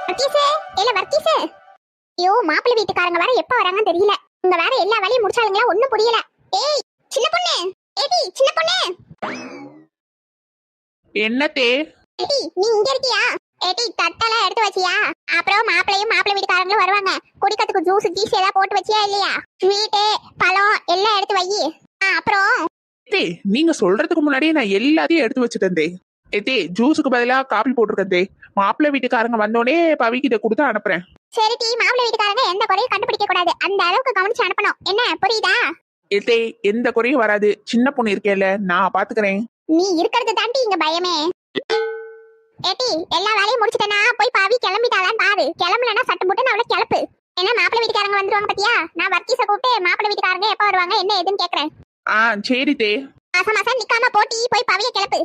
வர்க்கீஸே, இல்ல வர்க்கீஸே. ஐயோ, மாப்பிள்ளை வீட்டுக்காரங்க வேற எப்ப வராங்கன்னு தெரியல. இங்க வேற எல்லா வேலையும் முடிச்சாலுங்களா ஒண்ணும் புரியல. ஏய் சின்ன பொண்ணு, ஏடி சின்ன பொண்ணு. என்னத்தே? ஏடி நீ இங்க இருக்கியா? ஏடி தட்டெல்லாம் எடுத்து வச்சியா? அப்புறம் மாப்பிள்ளையும் மாப்பிள்ளை வீட்டுக்காரங்களும் வருவாங்க. குடிக்கிறதுக்கு ஜூஸ் கீஸ் ஏதாவது போட்டு வச்சியா இல்லையா? ஸ்வீட்டு பழம் எல்லாம் எடுத்து வை. அப்புறம் தே, நீங்க சொல்றதுக்கு முன்னாடியே நான் எல்லாத்தையும் எடுத்து வச்சுட்டேன் தே. ஏத்தே, ஜூஸுக்கு பதிலா காபி போட்டிருக்கேன் தே. மாப்பிள்ளை வீட்டுக்காரங்க வந்தோடனே பவிக்கிட்ட கொடுத்து அனுப்புறேன். சரி டி, மாப்பிள்ளை வீட்டுக்காரங்க எந்த குறையும் கண்டுபிடிக்க கூடாது. அந்த அளவுக்கு கவனிச்சு அனுப்பணும். என்ன புரியுதா? ஏத்தே, எந்த குறையும் வராது. சின்ன பொண்ணு இருக்கேல்ல, நான் பாத்துக்கிறேன். நீ இருக்கிறது தாண்டி இங்க பயமே. ஏடி எல்லா வேலையும் முடிச்சிட்டேனா போய் பாவி கிளம்பிட்டாளான்னு பாரு. கிளம்பலன்னா சட்டு போட்டு அவளை கிளப்பு. என்ன மாப்பிள்ளை வீட்டுக்காரங்க வந்துருவாங்க பாத்தியா? நான் வர்க்கீஸை கூப்பிட்டு மாப்பிள்ளை வீட்டுக்காரங்க எப்ப வருவாங்க என்ன ஏதுன்னு கேக்குறேன். சரி தே. மாசம் நிக்காம போட்டி போய் பவிய கிளப்பு.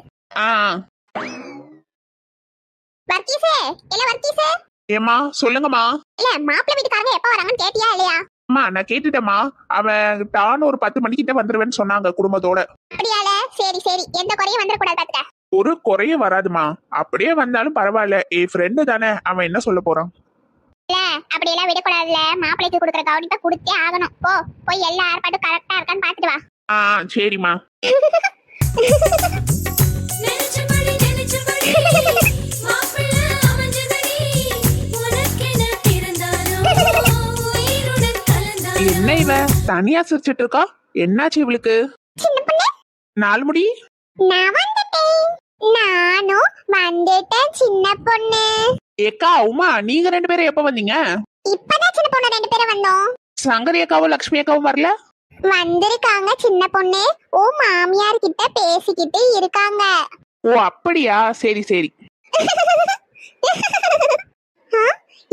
வர்க்கீஸே, இல்ல வர்க்கீஸே. ஏமா சொல்லுங்கம்மா. இல்ல மாப்பிள்ளை வீட்டுக்காரங்க எப்ப வராங்கன்னு கேட்டியா இல்லையா? அம்மா நான் கேட்டுட்டேம்மா. அவன் டான்னு ஒரு 10 மணிக்கிட்ட வந்துருவேன்னு சொன்னாங்க குடும்பத்தோட. அப்படியால? சரி சரி, எந்த குறையும் வந்துட கூடாது பாத்துக்க. ஒரு குறையும் வராதுமா. அப்படியே வந்தாலும் பரவாயில்ல, என் ஃப்ரெண்டு தானே, அவன் என்ன சொல்ல போறான்? இல்ல அப்படி எல்லாம் விடக்கூடாதுல. மாப்பிள்ளைக்கு கொடுக்குற கவனிப்பை கொடுத்தே ஆகணும். போய் எல்லா ஏற்பாடும் கரெக்டா இருக்கான்னு பாத்துட்டு வா. சரிம்மா. என்ன இவ தனியா சிரிச்சிட்டு இருக்கா? என்னாச்சு இவளுக்கு? சின்ன பொண்ணு, 4 முடி. நான் வந்துட்டேன். நானும் வந்துட்டேன் சின்ன பொண்ணு. ஏக்கா உமா, நீங்க 2 பேரும் எப்ப வந்தீங்க? இப்பதான் சின்ன பொண்ணு 2 பேரும் வந்தோம். சங்கரி அக்காவும் லட்சுமி அக்காவும் வரல? வந்திருக்காங்க சின்ன பொண்ணு. ஓ மாமியார் கிட்ட பேசிக்கிட்டு இருக்காங்க. ஓ அப்படியா, சரி சரி.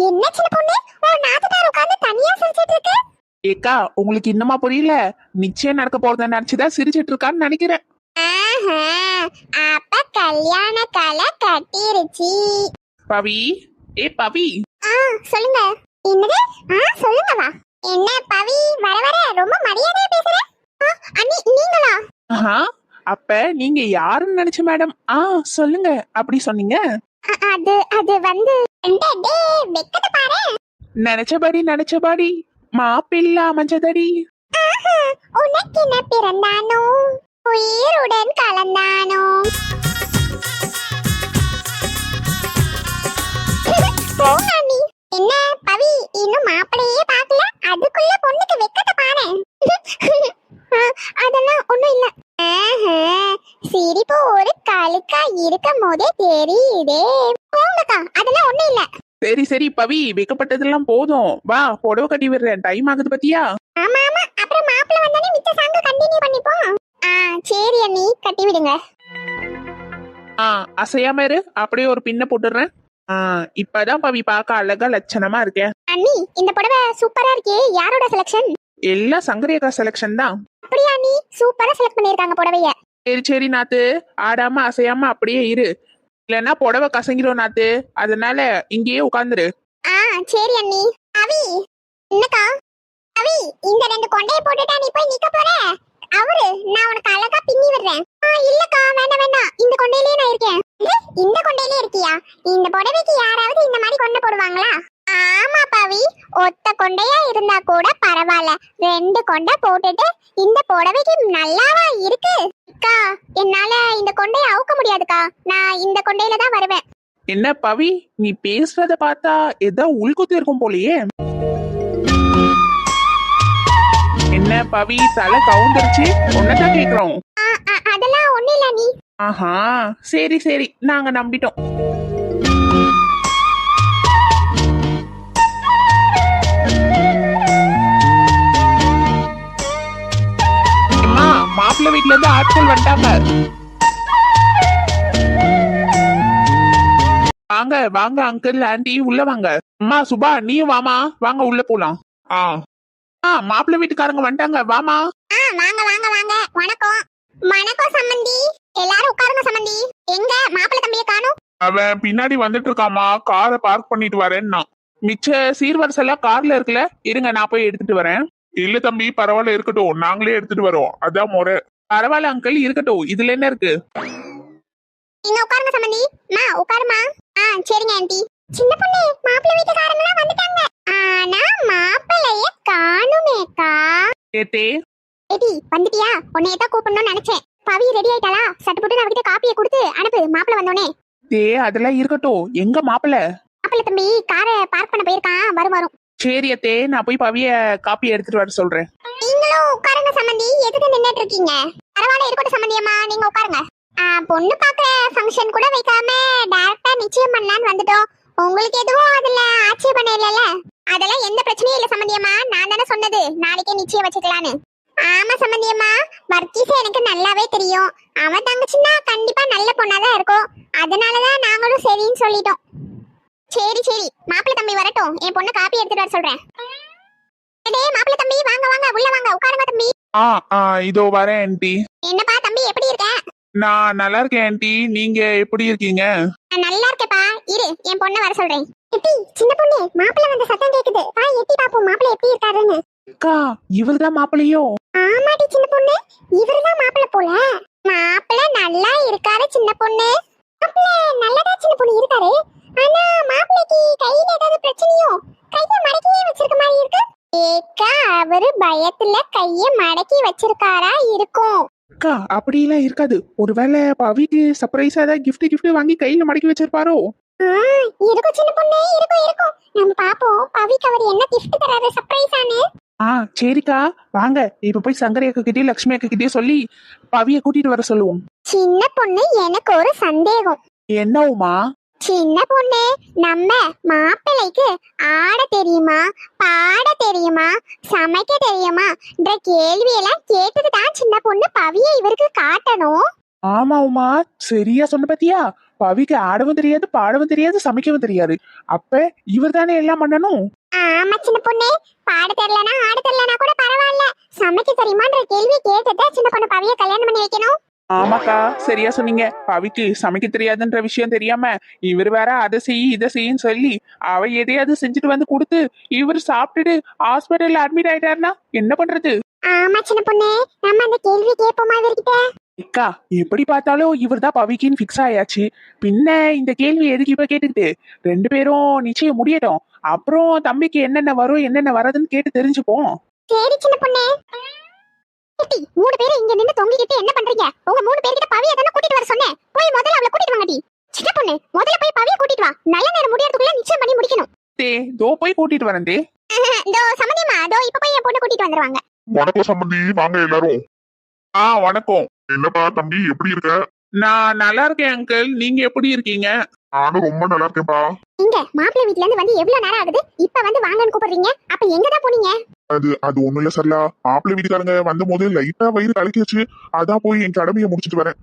என்ன சின்ன பொண்ணு, உன் நாத்தனார் உட்கார்ந்து தனியா சிரிச்சிட்டு இருக்கு? ஏக்கா உங்களுக்கு இன்னமா புரியல? நிச்சயம் நடக்க போறத நினைச்சுதான் சிரிச்சிட்டு இருக்கான்னு நினைக்கிறேன். அப்ப கல்யாண கலை கட்டிருச்சு. பவி, ஏ பவி. சொல்லுங்க. என்னது? சொல்லுங்கவா. என்ன பவி வர வர ரொம்ப மரியாதையா பேசுற? அண்ணி நீங்களா? அப்ப நீங்க யாருன்னு நினைச்ச மேடம்? சொல்லுங்க. அப்படி சொன்னீங்க. அது வந்து வெக்கத்தை பாரு. நினைச்சபடி மாப்பிள்ளை அமைஞ்சதடி. உனக்கு என்ன பிறந்தானோ உயிருடன் கலந்தானோ. என்ன பவி இன்னும் மாப்பிளையே பார்க்கல, அதுக்குள்ள பொண்ணுக்கு வெக்கத்தை பாரு. அதெல்லாம் ஒண்ணும் இல்ல. சிரிப்பு ஒரு கழுக்கா இருக்கும் போதே தெரியுதே. போங்கக்கா, அதெல்லாம் ஒண்ணும் இல்ல. சரி சரி பவி, வைக்கப்பட்டதெல்லாம் போதும். வா புடவை கட்டி விடுறேன், டைம் ஆகுது பத்தியா? ஆமா ஆமா, அப்புறம் மாப்பிள்ளை வந்தானே மிச்ச சாங்க கண்டினியூ பண்ணிப்போம். சரி அண்ணி, கட்டி விடுங்க. அசையாம இரு, அப்படியே ஒரு பின்ன போட்டுறேன். இப்பதான் பவி பார்க்க அழகா லட்சணமா இருக்கேன். அண்ணி இந்த புடவை சூப்பரா இருக்கே. யாரோட செலக்ஷன்? எல்லாம் சங்கரியக்கா செலக்ஷன் தான். அப்படியா அண்ணி? சூப்பரா செலக்ட் பண்ணிருக்காங்க புடவைய. சரி சரி நாத்து, ஆடாம அசையாம அப்படியே இரு, இல்லன்னா புடவை கசங்கிடும் நாத்து. அதனால இங்கேயே உட்கார்ந்துரு. சரி அண்ணி. அவி என்னக்கா? அவி இந்த 2 கொண்டைய போட்டுட்டா நீ போய் நிக்க போற? அவரு நான் உனக்கு அழகா பின்னி விடுறேன். இல்லக்கா வேண்டாம் வேண்டாம், இந்த கொண்டையிலே நான் இருக்கேன். இந்த கொண்டையிலே இருக்கியா? இந்த புடவைக்கு யாராவது இந்த மாதிரி கொண்டை போடுவாங்களா? ஆமா பவி, ஒத்த கொண்டையா இருந்தா கூட பரவாயில்ல, 2 கொண்டை போட்டுட்டு இந்த புடவைக்கு நல்லாவா இருக்கு? அக்கா என்னால இந்த கொண்டையை அவுக்க முடியாதுக்கா, நான் இந்த கொண்டையில தான் வருவேன். என்ன பவி, நீ பேசுறத பார்த்தா ஏதோ உள்குத்து இருக்கும் போலயே. என்ன பவி, தலை கவுந்துருச்சு, ஒன்னதான் கேக்குறோம். அதெல்லாம் ஒண்ணு இல்ல நீ. சரி சரி, நாங்க நம்பிட்டோம். மாப்பிள்ளை வீட்டுல இருந்து ஆட்கள் வந்துட்டாங்க. வாங்க வாங்க அங்கிள் ஆண்டி, உள்ள வாங்க. அம்மா சுபா நீயும் வாமா, வாங்க உள்ள போலாம். மாப்பிள்ளை வீட்டுக்காரங்க வந்துட்டாங்க, வாமா. வாங்க வாங்க வாங்க. வணக்கம். வணக்கம் சம்பந்தி. எல்லாரும் உட்காருங்க சம்பந்தி. எங்க மாப்பிள்ளை தம்பியை காணோம்? அவன் பின்னாடி வந்துட்டு இருக்காமா, காரை பார்க் பண்ணிட்டு வரேன்னா. மிச்ச சீர்வரிசை எல்லாம் கார்ல இருக்குல்ல, இருங்க நான் போய் எடுத்துட்டு வரேன். இல்ல தம்பி பரவாயில்ல, இருக்கட்டும், நாங்களே எடுத்துட்டு வரோம், அதான் முறை. பரவாயில்ல அங்கிள், இருக்கட்டும், இதுல என்ன இருக்கு? நீங்க உட்காருங்க சம்பந்தி. மா உட்காருமா. சரிங்க ஆண்டி. சின்ன பொண்ணு மாப்பிள்ளை ஏத்தே ஏடி வந்துட்டியா? உன்னைய தான் கூப்பிடணும்னு நினைச்சேன். பவி ரெடி ஆயிட்டாளா? சட்டு போட்டு அவகிட்ட காப்பியை கொடுத்து அனுப்பு. மாப்பிள்ள வந்தோடனே. தே அதெல்லாம் இருக்கட்டும். எங்க மாப்பிள்ள? மாப்பிள்ள தம்பி காரை பார்க் பண்ண போயிருக்கான். வரும். சரி அத்தே, நான் போய் பவிய காப்பி எடுத்துட்டு வர சொல்றேன். நீங்களும் உட்காருங்க சம்பந்தி. எதுக்கு நின்னுட்டு இருக்கீங்க? பரவாயில்ல, இருக்கட்டும் சம்பந்தியம்மா, நீங்க உட்காருங்க. பொண்ணு பாக்குற ஃபங்க்ஷன் கூட வைக்காம டைரக்டா நிச்சயம் பண்ணலான்னு வந்துட்டோம். உங்களுக்கு எதுவும் அதுல ஆட்சேபணம் இல்லைல்ல? அதெல்லாம் எந்த பிரச்சனையும் இல்ல சம்பந்தியம்மா. நான் தானே சொன்னது நாளைக்கே நிச்சயம் வச்சுக்கலான்னு. ஆமா சம்பந்தியம்மா, வர்க்கீஸ் எனக்கு நல்லாவே தெரியும். அவன் தங்கச்சின்னா கண்டிப்பா நல்ல பொண்ணாதான் இருக்கும். அதனாலதான் நாங்களும் சரின்னு சொல்லிட்டோம். சரி மாப்பிள்ள தம்பி வரட்டும், என் பொண்ணு காப்பி எடுத்துட்டு வர சொல்றேன். மாப்பிள்ள தம்பி வாங்க உள்ள வாங்க, உட்காருங்க தம்பி. இதோ வரேன் ஆண்டி. என்னப்பா தம்பி எப்படி இருக்க? நான் நல்லா இருக்கேன் ஆண்டி, நீங்க எப்படி இருக்கீங்க? நான் நல்லா இருக்கேப்பா. இரு, என் பொண்ணை வர சொல்றேன். எட்டி சின்ன பொண்ணு, மாப்பிள்ள வந்த சத்தம் கேக்குது. வா எட்டி பாப்போம் மாப்பிள்ள எப்படி இருக்காருன்னு. அக்கா இவர்தான் மாப்பிள்ளையோ? ஆமாடி சின்ன பொண்ணு, இவர்தான் மாப்பிள்ள போல. மாப்பிள்ள நல்லா இருக்காரு சின்ன பொண்ணு. மாப்பிள்ள நல்லதா சின்ன பொண்ணு இருக்காரு. ஆனா மாப்பிள்ளைக்கு கையில ஏதாவது பிரச்சனையோ? கைய மடக்கியே வச்சிருக்க மாதிரி இருக்கு. ஏக்கா அவரு பயத்துல கைய மடக்கி வச்சிருக்காரா இருக்கும். அக்கா அப்படிலாம் இருக்காது. ஒருவேளை பவிக்கு சர்ப்ரைஸா ஏதாவது கிஃப்ட் வாங்கி கையில மடக்கி வச்சிருப்பாரோ? இருக்கும் சின்ன பொண்ணு, இருக்கும். நம்ம பாப்போம் பவிக்கு அவர் என்ன கிஃப்ட் தராரு சர்ப்ரைஸானு. சரிக்கா வாங்க, இப்ப போய் சங்கரி அக்கா கிட்டே லட்சுமி அக்கா கிட்டே சொல்லி பவிய கூட்டிட்டு வர சொல்லுவோம். சின்ன பொண்ணு எனக்கு ஒரு சந்தேகம். என்ன உமா? சின்ன பொண்ணு, நம்ம மாப்பிள்ளைக்கு ஆட தெரியுமா, பாட தெரியுமா, சமைக்க தெரியுமா என்ற கேள்வி எல்லாம் கேட்டுட்டு தான் சின்ன பொண்ணு பவிய இவருக்கு காட்டணும். ஆமா உமா, சரியா சொன்ன பத்தியா? பவிக்கு ஆடவும் தெரியாது, பாடவும் தெரியாது, சமைக்கவும் தெரியாது. அப்ப இவர் தானே எல்லாம் பண்ணணும். ஆமா சின்ன பொண்ணு, பாட தெரியலனா ஆட தெரியலனா கூட பரவாயில்ல, சமைக்க தெரியுமான்ற கேள்வி கேட்டுட்டு சின்ன பொண்ணு பவிய கல்யாணம் பண்ணி வைக்கணும். ஆமாக்கா சரியா சொன்னீங்க. பவிக்கு சமைக்க தெரியாதுன்ற விஷயம் தெரியாம இவர் வேற அதை செய்ய இதை செய்யன்னு சொல்லி அவ எதையாவது செஞ்சுட்டு வந்து கொடுத்து இவர் சாப்பிட்டுட்டு ஹாஸ்பிட்டல்ல அட்மிட் ஆயிட்டாருன்னா என்ன பண்றது? ஆமா சின்ன பொண்ணு, நம்ம அந்த கேள்வி கேட்போமா இவர்கிட்ட? அக்கா எப்படி பார்த்தாலும் இவர் தான் பவிக்கின்னு ஃபிக்ஸ் ஆயாச்சு. பின்ன இந்த கேள்வி எதுக்கு இப்ப கேட்டுக்கிட்டு? 2 பேரும் நிச்சயம் முடியட்டும், அப்புறம் தம்பிக்கு என்னென்ன வரும் என்னென்ன வராதுன்னு கேட்டு தெரிஞ்சுப்போம். சரி சின்ன பொண்ணு. 3 பேரும் இங்க நின்னு தொங்கிக்கிட்டு என்ன பண்றீங்க? உங்க 3 பேர்கிட்ட பவிய தான கூட்டிட்டு வர சொன்னேன். போய் முதல்ல அவளை கூட்டிட்டு வாங்கடி. சின்ன பொண்ணு முதல்ல போய் பவிய கூட்டிட்டு வா. நல்ல நேரம் முடியறதுக்குள்ள நிச்சயம் பண்ணி முடிக்கணும். தோ போய் கூட்டிட்டு வரேன். தோ சம்பந்தியம்மா, தோ இப்ப போய் என் பொண்ணு கூட்டிட்டு வந்துருவாங்க. வணக்கம் சம்பந்தி, வாங்க எல்லாரும். வணக்கம். என்னப்பா தம்பி எப்படி இருக்க? நான் நல்லா இருக்கேன் அங்கிள், நீங்க எப்படி இருக்கீங்க? நானும் ரொம்ப நல்லா இருக்கேன்ப்பா. இங்க மாப்பிள்ளை வீட்ல இருந்து வந்து எவ்வளவு நேரம் ஆகுது? இப்ப வந்து வாங்கன்னு கூப்பிடுறீங்க. அப்ப எங்கதான் போனீங்க? அது ஒண்ணும் இல்ல சரலா, மாப்பிள்ளை வீட்டுக்காரங்க வந்த போது லைட்டா வயிறு கலக்கிச்சு. அதான் போய் என் கடமையை முடிச்சிட்டு வரேன்.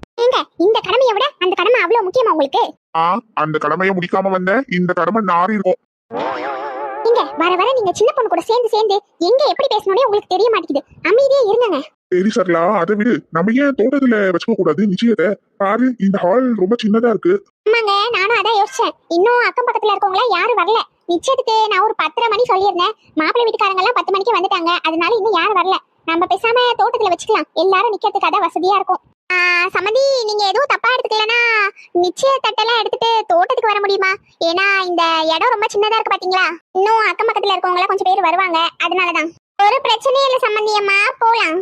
இந்த கடமையை விட அந்த கடமை அவ்வளவு முக்கியமா உங்களுக்கு? அந்த கடமையை முடிக்காம வந்த இந்த கடமை நாரி இருக்கும். இங்க வர வர நீங்க சின்ன பொண்ணு கூட சேர்ந்து எங்க எப்படி பேசணும்னே உங்களுக்கு தெரிய மாட்டேங்குது. அமைதியே இருங்க. சரி சரலா, அதை விடு. நம்ம ஏன் தோட்டத்துல வச்சுக்க கூடாது நிச்சயத்தை? பாரு, இந்த ஹால் ரொம்ப சின்னதா இருக்கு. ஆமாங்க, நானும் அதான் யோசிச்சேன். இன்னும் அக்கம் பக்கத்துல இருக்கவங்களா யாரும் வரல. நிச்சயத்துக்கு நான் ஒரு 10:30 மணி சொல்லியிருந்தேன். மாப்பிள்ளை வீட்டுக்காரங்க எல்லாம் 10 மணிக்கு வந்துட்டாங்க. அதனால இன்னும் யாரும் வரல. நம்ம பேசாம தோட்டத்துல வச்சுக்கலாம், எல்லாரும் நிக்கிறதுக்கு அதான் வசதியா இருக்கும். சம்மந்தி, நீங்க எதுவும் தப்பா எடுத்துக்கலன்னா நிச்சய தட்டெல்லாம் எடுத்துட்டு தோட்டத்துக்கு வர முடியுமா? ஏன்னா இந்த இடம் ரொம்ப சின்னதா இருக்கு பாத்தீங்களா. இன்னும் அக்கம் பக்கத்துல இருக்கவங்க எல்லாம் கொஞ்சம் பேர் வருவாங்க. அதனாலதான். ஒரு பிரச்சனையும் இல்ல சம்பந்தியம்மா, போலாம்.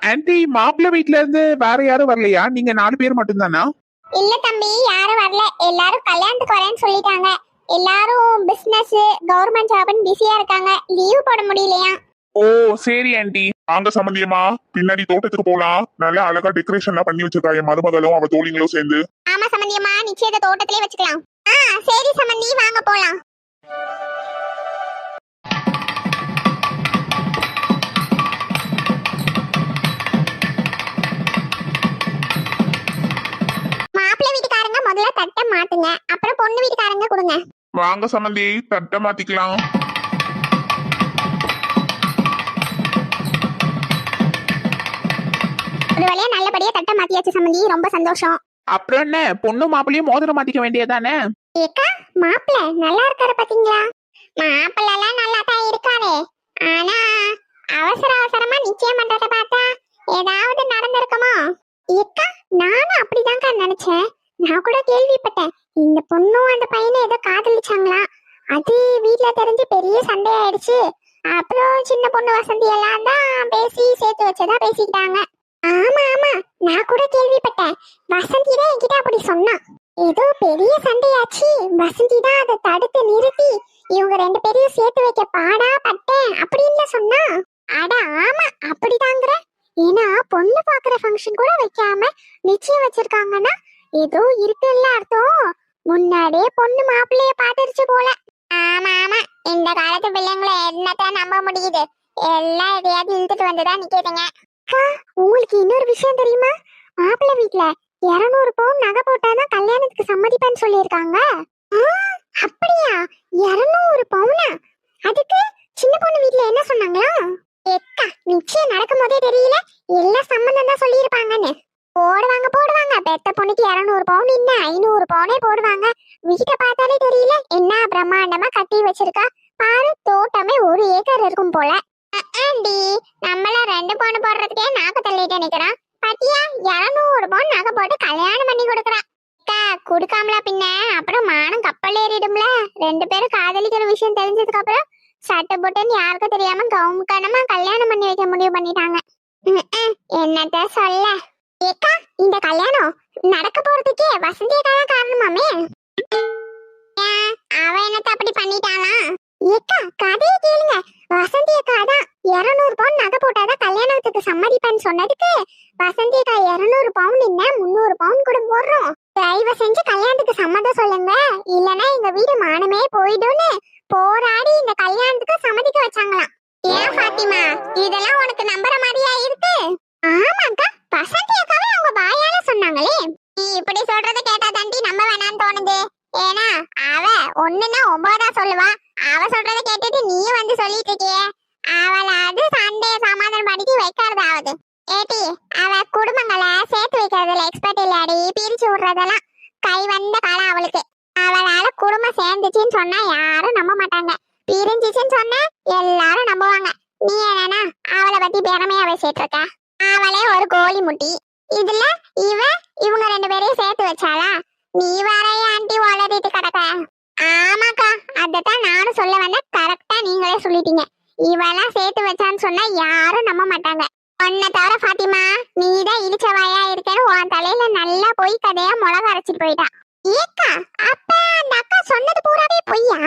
ஆன்ட்டி, மாப்பிள்ளை வீட்ல இருந்து வேற யாரும் வரலையா? நீங்க 4 பேர் மட்டும் தானா? இல்ல தம்பி, யாரும் வரல. எல்லாரும் கல்யாணத்துக்கு வரேன்னு சொல்லிட்டாங்க. எல்லாரும் பிசினஸ், கவர்மெண்ட் ஜாப்னு பிஸியா இருக்காங்க. லீவ் போட முடியலையா? ஓ சரி ஆன்ட்டி. வாங்க சம்பந்தியம்மா, பின்னாடி தோட்டத்துக்கு போலாம். நல்லா அழகா டெக்கரேஷன் எல்லாம் பண்ணி வச்சிருக்கா என் மருமகளும் அவ தோழிங்களும் சேர்ந்து. ஆமா சம்பந்தியம்மா, நிச்சயத்தை தோட்டத்திலே வச்சுக்கலாம். சரி சம்பந்தி, வாங்க போலாம். மாப்பிள்ளை வீட்டுக்காரங்க முதல்ல தட்டை மாட்டுங்க, அப்புறம் பொண்ணு வீட்டுக்காரங்க கொடுங்க. வாங்க சம்பந்தி, தட்டை மாத்திக்கலாம். ஒரு வழியா நல்லபடியா தட்டை மாத்தியாச்சு சம்பந்தி, ரொம்ப சந்தோஷம். அப்புறம் என்ன, பொண்ணு மாப்பிள்ளையும் மோதிரம் மாத்திக்க வேண்டியதானே? ஏக்கா, மாப்பிள்ளை நல்லா இருக்காரு பாத்தீங்களா? மாப்பிள்ளை எல்லாம் நல்லா தான் இருக்காரு. ஆனா அவசரமா நிச்சயம் பண்றத பார்த்தா ஏதாவது நடந்திருக்குமோ? ஏக்கா, நானும் அப்படிதான்க்கா நினைச்சேன். நான் கூட கேள்விப்பட்டேன், இந்த பொண்ணும் அந்த பையனை ஏதோ காதலிச்சாங்களா. அது வீட்டுல தெரிஞ்சு பெரிய சண்டை ஆயிடுச்சு. அப்புறம் சின்ன பொண்ணு வசந்தி எல்லாம் தான் பேசி சேர்த்து வச்சதா பேசிக்கிட்டாங்க. ஆமா ஆமா, நான் கூட கேள்விப்பட்டேன். வசந்தி தான் என்கிட்ட அப்படி சொன்னா. ஏதோ பெரிய சண்டையாச்சு, வசந்தி தான் அதை தடுத்து நிறுத்தி இவங்க ரெண்டு பேரையும் சேர்த்து வைக்க பாடா பட்டேன் அப்படின்னு சொன்னா. அட ஆமா, அப்படிதாங்கிற. ஏன்னா பொண்ணு பாக்குற ஃபங்க்ஷன் கூட வைக்காம நிச்சயம் வச்சிருக்காங்கன்னா ஏதோ இருக்குல்ல அர்த்தம். முன்னாடியே பொண்ணு மாப்பிள்ளைய பாத்துருச்சு போல. ஆமா ஆமா, இந்த காலத்து பிள்ளைங்களை என்னத்தான் நம்ப முடியுது? எல்லாம் எதையாவது இழுத்துட்டு வந்துதான் நிக்கிறீங்க. அக்கா, உங்களுக்கு இன்னொரு விஷயம் தெரியுமா? மாப்பிள்ளை வீட்டுல 200 பவுன் நகை போட்டாதான் கல்யாணத்துக்கு சம்மதிப்பேன்னு சொல்லியிருக்காங்க. அப்படியா? 200 பவுனா? அதுக்கு சின்ன பொண்ணு வீட்டுல என்ன சொன்னாங்களா? எக்கா, நிச்சயம் நடக்கும் போதே தெரியல, எல்லாம் சம்மந்தம் தான் சொல்லியிருப்பாங்கன்னு. போடுவாங்க போடுவாங்க, பெத்த பொண்ணுக்கு 200 பவுன் இல்ல 500 பவுனே போடுவாங்க. வீட்டை பார்த்தாலே தெரியல என்ன பிரம்மாண்டமா கட்டி வச்சிருக்கா பாரு. தோட்டமே 1 ஏக்கர் இருக்கும் போல. நம்மள 2 பவுன் போடுறதுக்கே நாக்கு தள்ளிட்டு நிக்கிறான். பாத்தியா, 200 பவுன் நகை போட்டு கல்யாணம் பண்ணி கொடுக்குறான். குடுக்காமலா பின்ன அப்புறம் மானம் கப்பல் ஏறிடும்ல. 2 பேரும் காதலிக்கிற விஷயம் தெரிஞ்சதுக்கு அப்புறம் சட்டை போட்டுன்னு யாருக்கும் தெரியாம கவுமுக்கனமா கல்யாணம் பண்ணி வைக்க முடிவு பண்ணிட்டாங்க. என்னத்த சொல்ல. ஏக்கா, இந்த கல்யாணம் நடக்க போறதுக்கே வசந்தி அக்கா தான் காரணமாமே. அவ என்னத்த அப்படி பண்ணிட்டானா? ஏக்கா, கதையை கேளுங்க. வசந்தி அக்கா தான் 200 பவுன் நகை போட்டாதான் கல்யாணத்துக்கு சம்மதிப்பேன்னு சொன்னதுக்கு வசந்தி அக்கா 200 பவுன் இல்ல 300 பவுன் கூட போடுறோம், தயவு செஞ்சு கல்யாணத்துக்கு சம்மதம் சொல்லுங்க, இல்லனா எங்க வீடு மானமே போயிடும்னு போராடி இந்த கல்யாணத்துக்கு சம்மதிக்க வச்சாங்களாம். ஏன் ஃபாத்திமா, இதெல்லாம் உனக்கு நம்புற மாதிரியா இருக்கு? ஆமாக்கா, வசந்தி அக்காவே அவங்க வாயால சொன்னாங்களே. நீ இப்படி சொல்றத கேட்டா தாண்டி நம்ப வேணாம்னு தோணுது. ஏன்னா அவ ஒண்ணுன்னா 9 சொல்லுவா. அவ சொல்றத கேட்டுட்டு நீ வந்து சொல்லிட்டு இருக்கியே, அவளாவது சண்டைய சமாதானம் படிக்க வைக்கிறதாவது. ஏட்டி, அவ குடும்பங்களை சேர்த்து வைக்கிறதுல எக்ஸ்பர்ட் இல்லாடி, பிரிச்சு விடுறதெல்லாம் கை வந்த காலம் அவளுக்கு. அவளால குடும்பம் சேர்ந்துச்சுன்னு சொன்னா யாரும் நம்ப மாட்டாங்க, பிரிஞ்சிச்சுன்னு சொன்னா எல்லாரும் நம்புவாங்க. நீ என்னன்னா அவளை பத்தி பெருமையா பேசிட்டு இருக்க. அவளே ஒரு கோழி முட்டி. இதுல இவங்க 2 பேரையும் சேர்த்து வச்சாளா? நீ வரைய ஆண்டி வளரிட்டு கிடக்க. ஆமாக்கா, அதத்தான் நானும் சொல்ல வந்த. கரெக்டா நீங்களே சொல்லிட்டீங்க. இவெல்லாம் சேர்த்து வச்சான்னு சொன்னா யாரும் நம்ப மாட்டாங்க. உன்னை தவிர ஃபாத்திமா, நீதான் இடிச்சவாயா இருக்கேன்னு உன் தலையில நல்லா போய் கதையா மிளகா அரைச்சிட்டு போயிட்டான். ஏக்கா, அப்ப அந்த அக்கா சொன்னது பூராவே பொய்யா?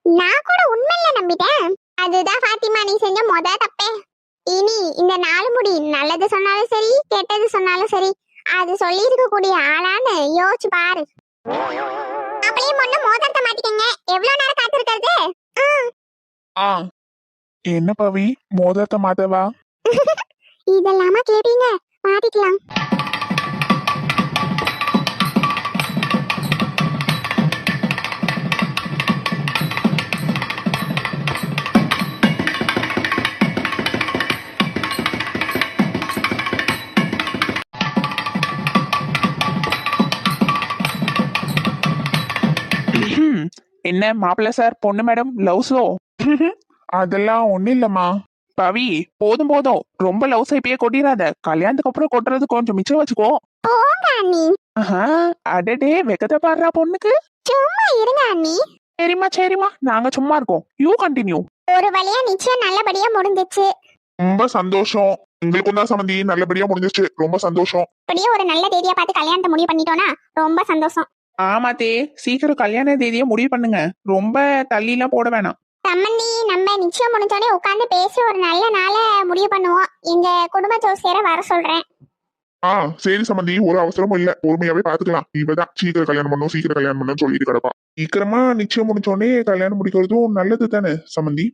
நான் கூட உண்மையில நம்பிட்டேன். அதுதான் ஃபாத்திமா நீ செஞ்ச தப்பே. இனி இந்த 4 முடி நல்லது சொன்னாலும் சரி கெட்டது சொன்னாலும் சரி அது சொல்லி இருக்க கூடிய ஆளான்னு யோசிச்சு பாரு. அப்படியே முன்ன மோதிரத்தை மாட்டிக்கங்க. எவ்வளவு நேரம் காத்திருக்கிறது? என்ன பவி, மோதிரத்தை மாத்தவா? இதெல்லாமா கேப்பீங்க, மாட்டிக்கலாம். என்ன மாப்பிள்ள சார், பொண்ணு மேடம் லவ்ஸோ? அதெல்லாம் ஒண்ணு இல்லம்மா. பவி, போதும் போதும், ரொம்ப லவ்ஸ் இப்பயே கொட்டிடாத. கல்யாணத்துக்கு அப்புறம் கொட்டுறது கொஞ்சம் மிச்சம் வச்சுக்கோ. போங்க அண்ணி. அடடே, வெக்கத்தை பாடுறா பொண்ணுக்கு. சும்மா இருங்க அண்ணி. சரிம்மா, நாங்க சும்மா இருக்கோம். You continue. ஒரு வழியா நிச்சயம் நல்லபடியா முடிஞ்சிச்சு. ரொம்ப சந்தோஷம். உங்களுக்கும் தான் சம்மந்தி நல்லபடியா முடிஞ்சிச்சு. ரொம்ப சந்தோஷம். அப்படியே ஒரு நல்ல தேதியா பார்த்து கல்யாணத்தை முடிவு பண்ணிட்டோம்னா ரொம்ப சந்தோஷம். ஆமாத்தே, சீக்கிரம் கல்யாண தேதியை முடிவு பண்ணுங்க. ரொம்ப தள்ளிலாம் போட வேணாம். சம்மந்தி, நம்ம நிச்சயம் முடிஞ்சோடனே உட்காந்து பேசி ஒரு நல்ல நாளை முடிவு பண்ணுவோம். எங்க குடும்ப ஜோசியரை வர சொல்றேன். சரி சம்மந்தி, ஒரு அவசரமும் இல்ல, பொறுமையாவே பாத்துக்கலாம். இவதான் சீக்கிரம் கல்யாணம் பண்ணும் சொல்லிட்டு கிடப்பா. சீக்கிரமா நிச்சயம் முடிச்சோடனே கல்யாணம் முடிக்கிறதும் நல்லது தானே சம்மந்தி?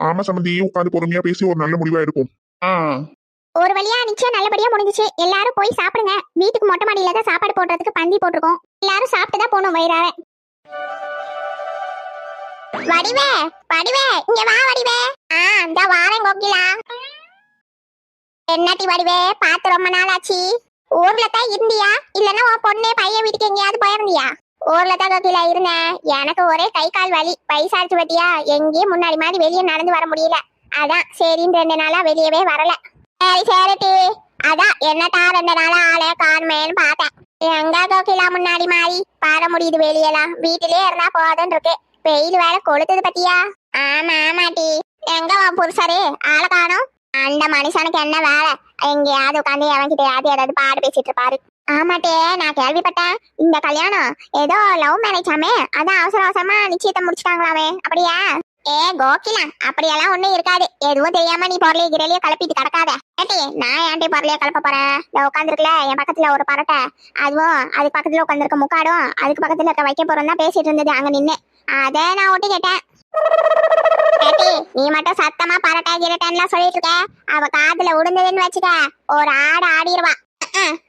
ஆமா சம்மந்தி, உட்காந்து பொறுமையா பேசி ஒரு நல்ல முடிவா இருக்கும். ஒரு வழியா நிச்சயம் நல்லபடியா முடிஞ்சிச்சு. எல்லாரும் போய் சாப்பிடுங்க. வீட்டுக்கு மொட்டை மாடியில தான் சாப்பாடு போடுறதுக்கு பந்தி போட்டிருக்கோம். எல்லாரும் சாப்பிட்டுதான் போகணும் வயிறார. வடிவே இங்க வா வடிவே. இந்த வாரேன் கோகிலா. என்னட்டி வடிவே, பார்த்து ரொம்ப நாள் ஆச்சு. ஊர்ல தான் இருந்தியா இல்லன்னா உன் பொண்ணே பையன் வீட்டுக்கு எங்கேயாவது போயிருந்தியா? ஊர்ல தான் கோகிலா இருந்தேன். எனக்கு ஒரே கை கால் வலி, வயசாச்சு பத்தியா. எங்கேயும் முன்னாடி மாதிரி வெளியே நடந்து வர முடியல. அதான் சரின்னு 2 நாளா வெளியவே வரல. சரிட்டி, அதான் என்னட்டா 2 நாளா ஆளே காணுமேன்னு பார்த்தேன். எங்க கோகிலா முன்னாடி மாதிரி பாட முடியுது வெளியெல்லாம். வீட்டிலே இருந்தா போதுன்னு இருக்கு. வெயில் வேலை கொளுத்துது பத்தியா. ஆமாட்டி, எங்க வா புருஷரு ஆளை காணோம். அந்த மனுஷனுக்கு என்ன வேலை? எங்கேயாவது உட்காந்து எவன்கிட்டயாவது ஏதாவது பாடு பேசிட்டு இருப்பாரு. ஆமாட்டே, நான் கேள்விப்பட்டேன் இந்த கல்யாணம் ஏதோ லவ் மேரேஜாமே, அதான் அவசர அவசரமா நிச்சயத்தை முடிச்சுட்டாங்களாமே, அப்படியா? ஏ கோகிலா, அப்படியெல்லாம் ஒண்ணும் இருக்காது. எதுவும் தெரியாம நீ பொருளைய கிரலையோ கிளப்பிட்டு கிடக்காத. ஏட்டி, நான் ஏன்டி பொருளைய கிளப்ப போறேன்? இந்த உட்காந்துருக்கல என் பக்கத்துல ஒரு பரட்டை, அதுவும் அதுக்கு பக்கத்துல உட்காந்துருக்க முக்காடும் அதுக்கு பக்கத்துல இருக்க வைக்க போறோம் தான் பேசிட்டு இருந்தது அங்க நின்னு. அதை நான் ஒட்டி கேட்டேன். ஏட்டி, நீ மட்டும் சத்தமா பரட்டை கிரட்டன்லாம் சொல்லிட்டு இருக்க, அவ காதுல விழுந்ததுன்னு வச்சுக்க ஒரு ஆடு ஆடிடுவா.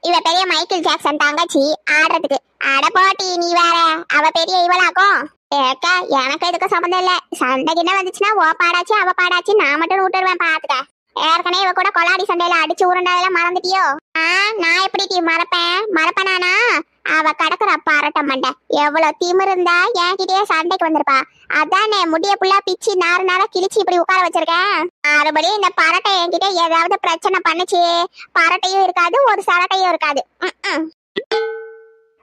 இவ பெரிய மைக்கேல் ஜாக்சன் தங்கச்சி ஆடுறதுக்கு. அட போட்டி, நீ வேற அவ பெரிய இவளாக்கும். ஏக்கா, எனக்கு எதுக்கு சம்மந்தம் இல்ல. சண்டைக்கு என்ன வந்துச்சுன்னா ஓ பாடாச்சு அவ பாடாச்சு நான் மட்டும் விட்டுருவேன் பாத்துக்க. ஏற்கனவே இவ கூட கொலாடி சண்டையில அடிச்சு உருண்டதெல்லாம் மறந்துட்டியோ? நான் எப்படி டீ மறப்பேனானா? அவ கடக்குற பரட்ட மண்டை எவ்வளவு திமிரு இருந்தா என்கிட்டயே சண்டைக்கு வந்திருப்பா. அதானே முடிய புள்ளா பிச்சு நாறு நாரா கிழிச்சு இப்படி உட்கார வச்சிருக்கேன். மறுபடியும் இந்த பரட்டை என்கிட்ட ஏதாவது பிரச்சனை பண்ணுச்சு, பரட்டையும் இருக்காது ஒரு சரட்டையும் இருக்காது.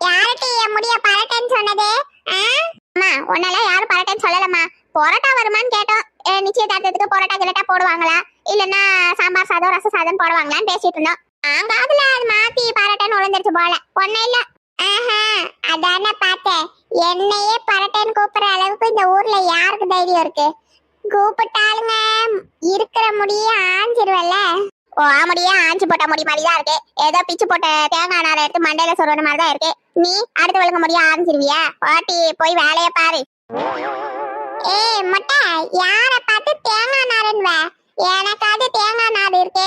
யார்கிட்ட என் முடிய பரட்டைன்னு சொன்னது? அம்மா, உன்னால யாரும் பரட்டைன்னு சொல்லலம்மா. பொரோட்டா வருமான்னு கேட்டோம். நிச்சயதார்த்தத்துக்கு பொரோட்டா கிரட்டா போடுவாங்களா, இல்லன்னா சாம்பார் சாதம் ரச சாதம் போடுவாங்களான்னு பேசிட்டு இருந்தோம். நாங்க அதுல அது மாத்தி பரட்டைன்னு உழந்துருச்சு போல, ஒன்னும் இல்ல. அதான பார்த்தேன். என்னையே பரட்டைன்னு கூப்பிடுற அளவுக்கு இந்த ஊர்ல யாருக்கு தைரியம் இருக்கு? கூப்பிட்டாலுங்க இருக்கிற முடிய ஆஞ்சிருவல்ல. ஓ, முடியே ஆஞ்சு போட்ட முடி மாதிரிதான் இருக்கு. ஏதோ பிச்சு போட்ட தேங்காய் நாரை எடுத்து மண்டையில சொல்ற மாதிரிதான் இருக்கு. நீ அடுத்து ஒழுங்க முடிய ஆரம்பிச்சிருவியா? பாட்டி போய் வேலைய பாரு. ஏய் மொட்டை, யார பார்த்து தேங்காய் நாருன்வ? எனக்காவது தேங்காய் நாறு இருக்கு,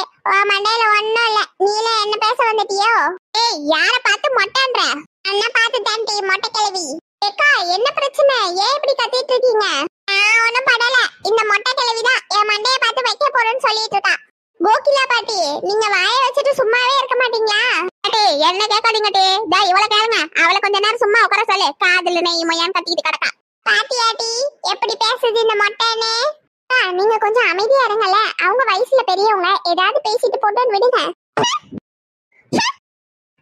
மண்டையில ஒண்ணும் இல்ல. நீல என்ன பேச வந்துட்டியோ? ஏய், யார பார்த்து மொட்டைன்ற? என்ன பார்த்து தாண்டி மொட்டை கிழவி. ஏக்கா, என்ன பிரச்சனை? ஏன் இப்படி கத்திட்டு இருக்கீங்க? ஒண்ணும் படல. இந்த மொட்டை கிழவிதான் என் மண்டைய பார்த்து வைக்க போறேன்னு சொல்லிட்டு இருக்கா. கோகிலா பாட்டி, நீங்க வாயை வச்சுட்டு சும்மாவே இருக்க மாட்டீங்களா? பாட்டி, என்ன கேட்காதீங்க டி. இவளை கேளுங்க, அவளை கொஞ்ச நேரம் சும்மா உட்கார சொல்லு. காதுல நெய் மொய்யான்னு கத்திட்டு கிடக்கா. பாட்டியாட்டி, எப்படி பேசுது இந்த மொட்டைன்னு? நீங்க கொஞ்சம் அமைதியா இருங்கல்ல. அவங்க வயசுல பெரியவங்க, ஏதாவது பேசிட்டு போட்டோன்னு விடுங்க.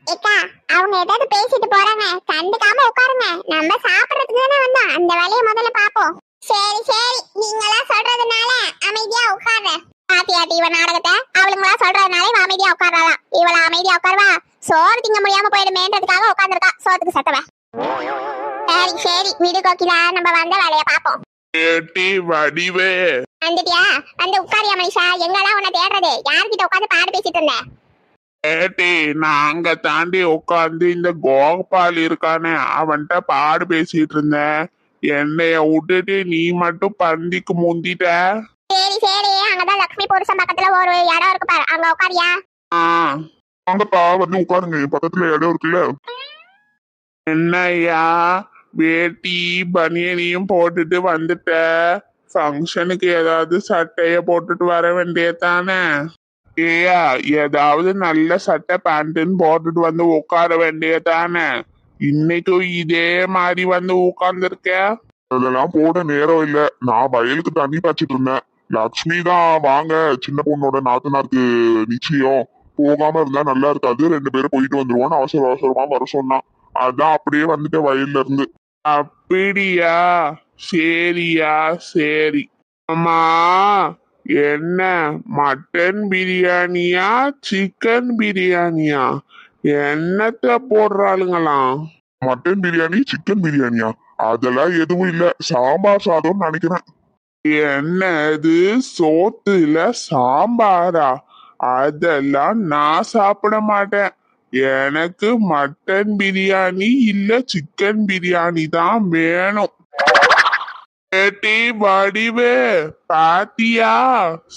ஏக்கா, அவங்க ஏதாவது பேசிட்டு போறாங்க, கண்டுக்காம உட்காருங்க. நம்ம சாப்பிடறதுக்கு தானே வந்தோம், அந்த வேலையை முதல்ல பாப்போம். சரி சரி, நீங்களா சொல்றதுனால அமைதியா உட்காரு. பாத்தியாட்டி, இவ நாடகத்தை அவளுங்களா சொல்றதுனால இவ அமைதியா உட்காராளா? இவள அமைதியா உட்காருவா? சோறு திங்க முடியாம போயிடுமேன்றதுக்காக உட்காந்துருக்கா சோத்துக்கு சத்தவ. சரி சரி, விடு கோகிலா, நம்ம வந்த வேலைய பாப்போம். வடிவே வந்துட்டியா? வந்து உட்காரியா மனிஷா. எங்கெல்லாம் உன்னை தேடுறது? யார்கிட்ட உட்காந்து பாடு பேசிட்டு இருந்த? ஏட்டி, நாங்க தாண்டி உட்காந்து இந்த கோபால் இருக்கானே அவன்கிட்ட பாடு பேசிட்டு இருந்தேன். என்னைய விட்டுட்டு நீ மட்டும் பந்திக்கு முந்திட்ட. சரி சரி, அங்கதான் லட்சுமி புருஷன் பக்கத்துல ஒரு இடம் இருக்கு பாரு, அங்க உட்காரியா? வாங்கப்பா, வந்து உட்காருங்க. பக்கத்துல இடம் இருக்குல்ல. என்னய்யா, வேட்டி பனியனையும் போட்டுட்டு வந்துட்ட? ஃபங்க்ஷனுக்கு ஏதாவது சட்டைய போட்டுட்டு வர வேண்டியதானே? ஏயா, ஏதாவது நல்ல சட்டை பேண்ட்னு போட்டுட்டு வந்து உட்கார வேண்டியதானே? இன்னைக்கும் இதே மாதிரி வந்து உட்கார்ந்துருக்க. அதெல்லாம் போட நேரம் இல்ல. நான் வயலுக்கு தண்ணி பாய்ச்சிட்டு இருந்தேன். லக்ஷ்மி தான் வாங்க, சின்ன பொண்ணோட நாத்தனாருக்கு நிச்சயம், போகாம இருந்தா நல்லா இருக்காது, 2 பேரும் போயிட்டு வந்துருவோம்னு அவசர அவசரமா வர சொன்னான். அதான் அப்படியே வந்துட்டு வயல்ல இருந்து. அப்படியா? சரியா, சரி. அம்மா, என்ன மட்டன் பிரியாணியா சிக்கன் பிரியாணியா? என்னத்த போடுறாளுங்களாம்? மட்டன் பிரியாணி, சிக்கன் பிரியாணியா? அதெல்லாம் எதுவும் இல்ல, சாம்பார் சாதம்னு நினைக்கிறேன். என்னது, சோத்துல சாம்பாரா? அதெல்லாம் நான் சாப்பிட மாட்டேன். எனக்கு மட்டன் பிரியாணி இல்ல சிக்கன் பிரியாணி தான் வேணும். ஏட்டி வடிவே, பாத்தியா?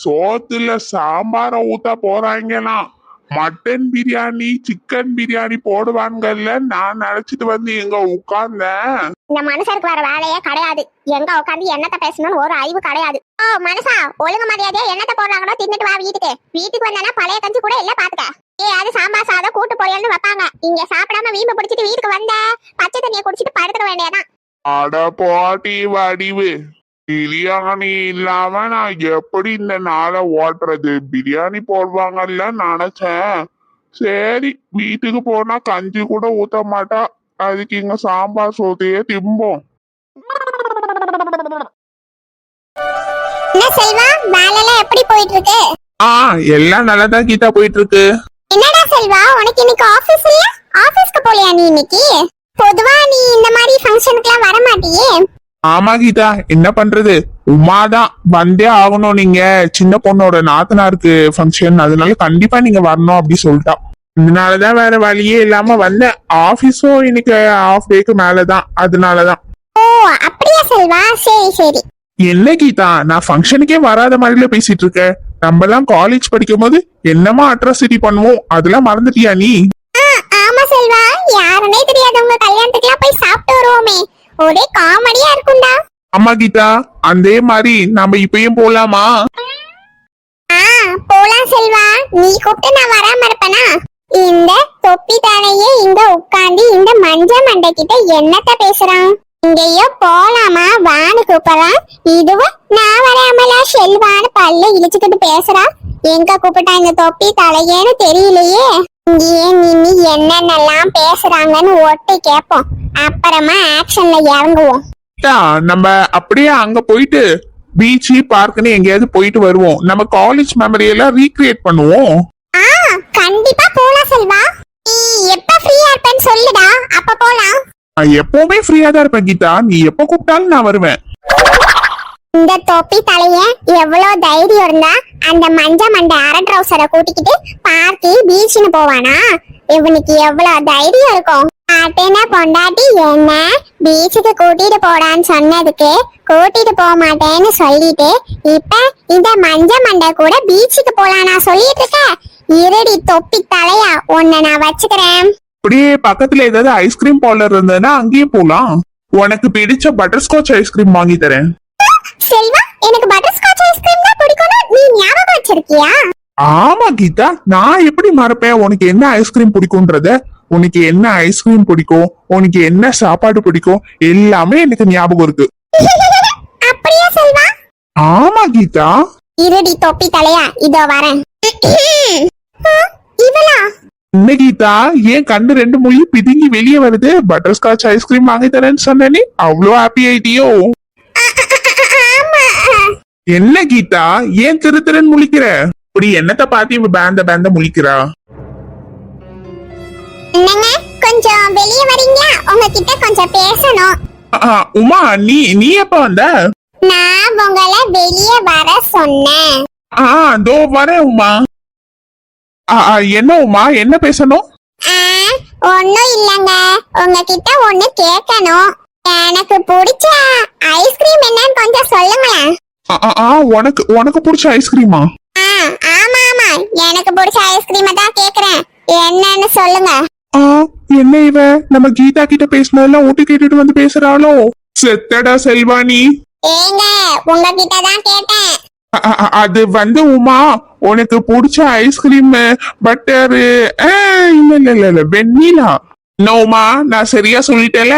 சோத்துல சாம்பார ஊத்த போறாங்கலாம். மட்டன் பிரியாணி சிக்கன் பிரியாணி போடுவாங்கல்ல, நான் நினைச்சிட்டு வந்து எங்க உட்கார்ந்தேன். இந்த மனுஷருக்கு வர வேலையே கிடையாது. எங்க உட்காந்து என்னத்த பேசணும்னு ஒரு அறிவு கிடையாது. ஓ மனுஷா, ஒழுங்கு மரியாதையா என்னத்த போடுறாங்களோ தின்னுட்டு வா வீட்டுக்கு. வீட்டுக்கு வந்தானா பழைய கஞ்சி கூட இல்ல பாத்துக்க. அது சாம்பார் சாதம் கூட்டு பொரியல்னு வைப்பாங்க. இங்க சாப்பிடாம வீம்பு பிடிச்சிட்டு வீட்டுக்கு வந்த பச்சை தண்ணியை குடிச்சிட்டு படுத்துக்க வேண்டியதான். அட போட்டி வடிவு, பிரியாணி இல்லாம நான் எப்படி இந்த நாளை ஓட்டுறது? பிரியாணி போடுவாங்கல்ல நினைச்சேன். சரி, வீட்டுக்கு போனா கஞ்சி கூட ஊத்த மாட்டா, அதுக்கு இங்க சாம்பார் சோத்தையே திம்போம். என்ன செல்வா, வேலைலாம் எப்படி போயிட்டு இருக்கு? ஆ எல்லாம் நல்லாதான் கீதா போயிட்டு இருக்கு. என்னடா செல்வா, உனக்கு இன்னைக்கு ஆபீஸ் இல்ல? ஆபீஸ்க்கு போலையா நீ இன்னைக்கு? பொதுவா நீ இந்த மாதிரி ஃபங்க்ஷனுக்குலாம் வர மாட்டியே. ஆமா கீதா, என்ன பண்றது, உமாதான் வந்தே ஆகணும், நீங்க சின்ன பொண்ணோட நாத்தனாருக்கு ஃபங்க்ஷன், அதனால கண்டிப்பா நீங்க வரணும் அப்படி சொல்லிட்டா. இதனாலதான் வேற வழியே இல்லாம வந்தேன். ஆபீஸும் இன்னைக்கு ஆஃப் டேக்கு மேலதான், அதனாலதான். ஓ அப்படியா செல்வா, சரி சரி. என்ன கீதா, நான் ஃபங்க்ஷனுக்கே வராத மாதிரில பேசிட்டு இருக்க. நம்ம எல்லாம் காலேஜ் படிக்கும் போது என்னமா அட்ராசிட்டி பண்ணுவோம், அதெல்லாம் மறந்துட்டியா நீ? ஆமா செல்வா, யாருன்னே தெரியாதவங்க கல்யாணத்துக்குலாம் போய் சாப்பிட்டு வருவோமே, ஒரே காமெடியா இருக்கும்டா. ஆமா கீதா, அதே மாதிரி நம்ம இப்பயும் போலாமா? போலாம் செல்வா, நீ கூப்பிட்டு நான் வராம இருப்பேனா? இந்த தொப்பி தானையே இங்க உட்காந்து இந்த மஞ்ச மண்டை கிட்ட என்னத்த பேசுறான்? இங்கேயோ போலாமா வான்னு கூப்பிடறான். இதுவும் நான் வராமலா செல்வான்னு பல்ல இழிச்சுக்கிட்டு பேசுறான். எங்க கூப்பிட்டா இந்த தொப்பி தலையேன்னு தெரியலையே. இங்கேயே நின்னு என்னென்னலாம் பேசுறாங்கன்னு ஒட்டு கேட்போம், அப்புறமா ஆக்ஷன்ல இறங்குவோம். கீதா, நம்ம அப்படியே அங்க போயிட்டு பீச்சு பார்க்குன்னு எங்கேயாவது போயிட்டு வருவோம். நம்ம காலேஜ் மெமரி எல்லாம் ரீக்ரியேட் பண்ணுவோம். கண்டிப்பா போலாம் செல்வா. நீ எப்ப ஃப்ரீயா இருப்பேன்னு சொல்லுடா, அப்ப போலாம். நான் எப்பவுமே ஃப்ரீயா தான் இருப்பேன் கீதா, நீ எப்ப கூப்பிட்டாலும் நான் வருவேன். இந்த தொப்பி தலைய எவ்வளவு தைரியம் இருந்தா அந்த மஞ்ச மண்டை அரை ட்ரௌசரை கூட்டிக்கிட்டு பார்ட்டி பீச்சுன்னு போவானா? இவனுக்கு எவ்வளவு தைரியம் இருக்கும்? அட்டேனா பொண்டாட்டி என்ன பீச்சுக்கு கூட்டிட்டு போடான்னு சொன்னதுக்கு கூட்டிட்டு போக மாட்டேன்னு சொல்லிட்டு இப்ப இந்த மஞ்ச மண்டை கூட பீச்சுக்கு போலானா சொல்லிட்டு இருக்க? இருடி தொப்பி தலையா, உன்னை நான் வச்சுக்கிறேன். அப்படியே பக்கத்துல ஏதாவது ஐஸ்கிரீம் பார்லர் இருந்ததுன்னா அங்கேயும் போலாம். உனக்கு பிடிச்ச பட்டர்ஸ்காட்ச் ஐஸ்கிரீம் வாங்கி தரேன். செல்வா, எனக்கு பட்டர்ஸ்காட்ச் ஐஸ்கிரீம் தான் பிடிக்கும்னு நீ ஞாபகம் வச்சிருக்கியா? ஆமா கீதா, நான் எப்படி மறப்பேன் உனக்கு என்ன ஐஸ்கிரீம் பிடிக்கும்ன்றத. உனக்கு என்ன ஐஸ்கிரீம் பிடிக்கும், உனக்கு என்ன சாப்பாடு பிடிக்கும், எல்லாமே எனக்கு ஞாபகம் இருக்கு. அப்படியா செல்வா? ஆமா கீதா. இருடி தொப்பி தலையா, இதோ வரேன். இவளா? என்ன கீதா, ஏன் கண்ணு ரெண்டு மொழி பிதுங்கி வெளியே வருது? பட்டர்ஸ்காட்ச் ஐஸ்கிரீம் வாங்கி தரேன்னு சொன்னே, அவ்வளோ ஹாப்பி ஆயிட்டியோ? என்ன கீதா, ஏன் திரு திருன்னு முழிக்கிற? இப்படி என்னத்த பார்த்து இவ பேந்த பேந்த முழிக்கிறா? என்னங்க, கொஞ்சம் வெளியே வரீங்களா? உங்ககிட்ட கொஞ்சம் பேசணும். உமா, நீ எப்ப வந்த? நான் உங்களை வெளியே வர சொன்னேன். தோ வரேன் உமா. என்ன உமா, என்ன பேசணும்? ஒண்ணும் இல்லங்க, உங்ககிட்ட ஒண்ணு கேட்கணும். எனக்கு பிடிச்ச ஐஸ்கிரீம் என்னன்னு கொஞ்சம் சொல்லுங்களேன். உனக்கு பிடிச்ச ஐஸ்கிரீமா? ஆமா ஆமா, எனக்கு பிடிச்ச ஐஸ்கிரீமை தான் கேக்குறேன், என்னன்னு சொல்லுங்க. என்ன இவ நம்ம கீதா கிட்ட பேசினதெல்லாம் ஓட்டு கேட்டுட்டு வந்து பேசுறாளோ? செத்தடா செல்வானி. ஏங்க, உங்ககிட்ட தான் கேட்டேன். அது வந்து உமா, உனக்கு பிடிச்ச ஐஸ்கிரீம் பட்டரு இல்ல வெண்ணிலா. என்ன உமா, நான் சரியா சொல்லிட்டேல?